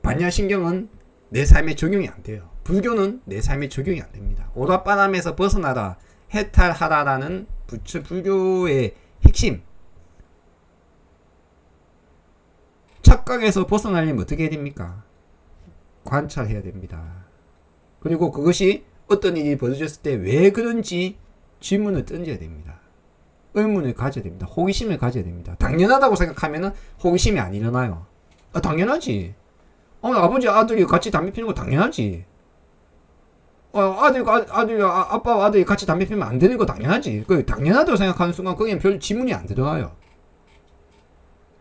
반야신경은 내 삶에 적용이 안 돼요. 불교는 내 삶에 적용이 안 됩니다. 오랏바람에서 벗어나라, 해탈하라라는 불교의 핵심. 착각에서 벗어나려면 어떻게 해야 됩니까? 관찰해야 됩니다. 그리고 그것이 어떤 일이 벌어졌을 때 왜 그런지 질문을 던져야 됩니다. 의문을 가져야 됩니다. 호기심을 가져야 됩니다. 당연하다고 생각하면 호기심이 안 일어나요. 당연하지. 아버지 아들이 같이 담배 피는 거 당연하지. 아빠와 아들이 같이 담배 피면 안 되는 거 당연하지. 그 당연하다고 생각하는 순간 거기엔 별 지문이 안 들어가요.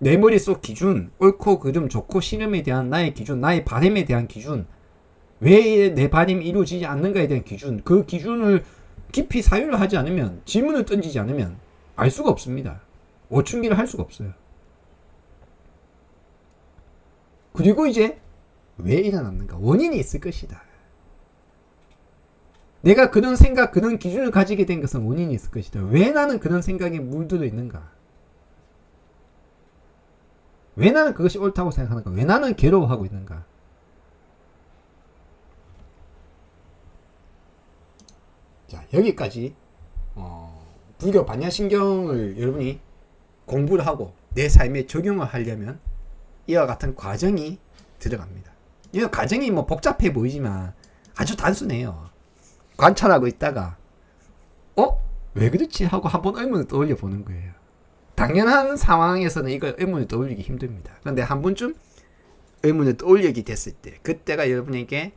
내 머릿속 기준, 옳고 그름, 좋고 싫음에 대한 나의 기준, 나의 바램에 대한 기준, 왜 내 바램이 이루어지지 않는가에 대한 기준, 그 기준을 깊이 사유를 하지 않으면, 질문을 던지지 않으면 알 수가 없습니다. 오춘기를 할 수가 없어요. 그리고 이제 왜 일어났는가? 원인이 있을 것이다. 내가 그런 생각, 그런 기준을 가지게 된 것은 원인이 있을 것이다. 왜 나는 그런 생각에 물들어 있는가? 왜 나는 그것이 옳다고 생각하는가? 왜 나는 괴로워하고 있는가? 자, 여기까지 불교 반야신경을 여러분이 공부를 하고 내 삶에 적용을 하려면 이와 같은 과정이 들어갑니다. 이 과정이 뭐 복잡해 보이지만 아주 단순해요. 관찰하고 있다가 왜 그렇지? 하고 한번 의문을 떠올려 보는 거예요. 당연한 상황에서는 이걸 의문을 떠올리기 힘듭니다. 그런데 한 번쯤 의문을 떠올리게 됐을 때 그때가 여러분에게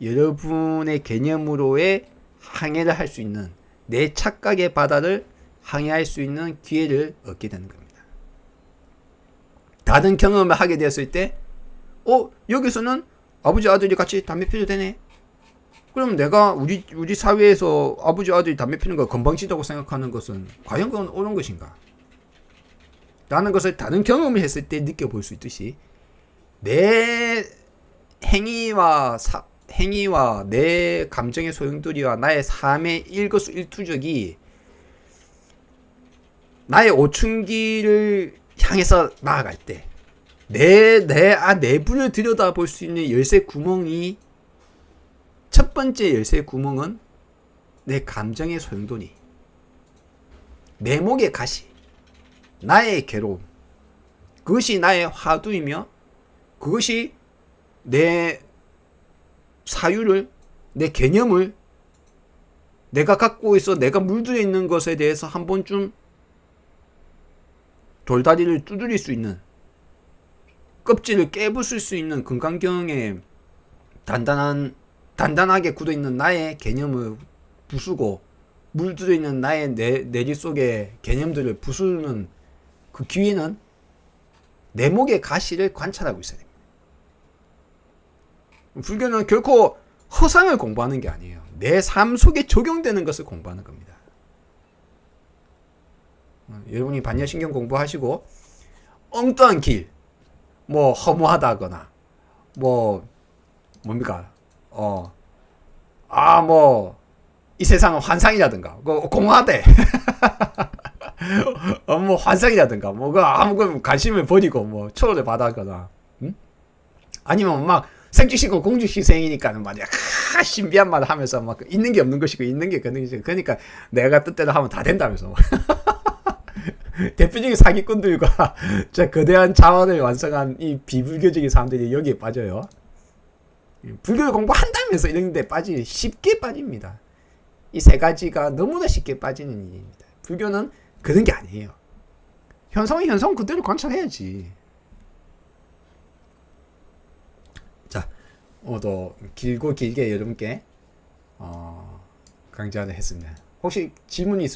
여러분의 개념으로의 항해를 할 수 있는, 내 착각의 바다를 항해할 수 있는 기회를 얻게 되는 겁니다. 다른 경험을 하게 되었을 때 여기서는 아버지 아들이 같이 담배 피워도 되네. 그럼 내가 우리 사회에서 아버지 아들이 담배 피는 거 건방지다고 생각하는 것은 과연 그건 옳은 것인가? 라는 것을 다른 경험을 했을 때 느껴볼 수 있듯이 내 행위와 내 감정의 소용돌이와 나의 삶의 일거수일투족이 나의 오춘기를 향해서 나아갈 때 내부를 들여다볼 수 있는 열쇠 구멍이, 첫 번째 열쇠 구멍은 내 감정의 소용돌이, 내 목의 가시, 나의 괴로움, 그것이 나의 화두이며 그것이 내 사유를, 내 개념을, 내가 갖고 있어 내가 물들어 있는 것에 대해서 한 번쯤 돌다리를 두드릴 수 있는, 껍질을 깨부술 수 있는 금강경에 단단하게 굳어있는 나의 개념을 부수고 물들어 있는 나의 내리 속의 개념들을 부수는 그 기회는 내 목의 가시를 관찰하고 있어야 됩니다. 불교는 결코 허상을 공부하는 게 아니에요. 내 삶 속에 적용되는 것을 공부하는 겁니다. 여러분이 반려신경 공부하시고 엉뚱한 길, 뭐 허무하다거나 뭐 뭡니까? 뭐 이 세상은 환상이라든가, 공화대, 뭐 환상이라든가, 아무 관심을 버리고 뭐 초월을 받아거나, 아니면 막 생쥐시고 공주시생이니까는 말이야, 신비한 말을 하면서 막 있는 게 없는 것이고 있는 게 없는 것이고, 그러니까 내가 뜻대로 하면 다 된다면서. 대표적인 사기꾼들과 저 거대한 자원을 완성한 이 비불교적인 사람들이 여기에 빠져요. 불교를 공부한다면서 이런 데 쉽게 빠집니다. 이 세 가지가 너무나 쉽게 빠지는 일입니다. 불교는 그런 게 아니에요. 현상은 현상 그대로 관찰해야지. 자, 오늘도 길게 여러분께 강좌를 했습니다. 혹시 질문이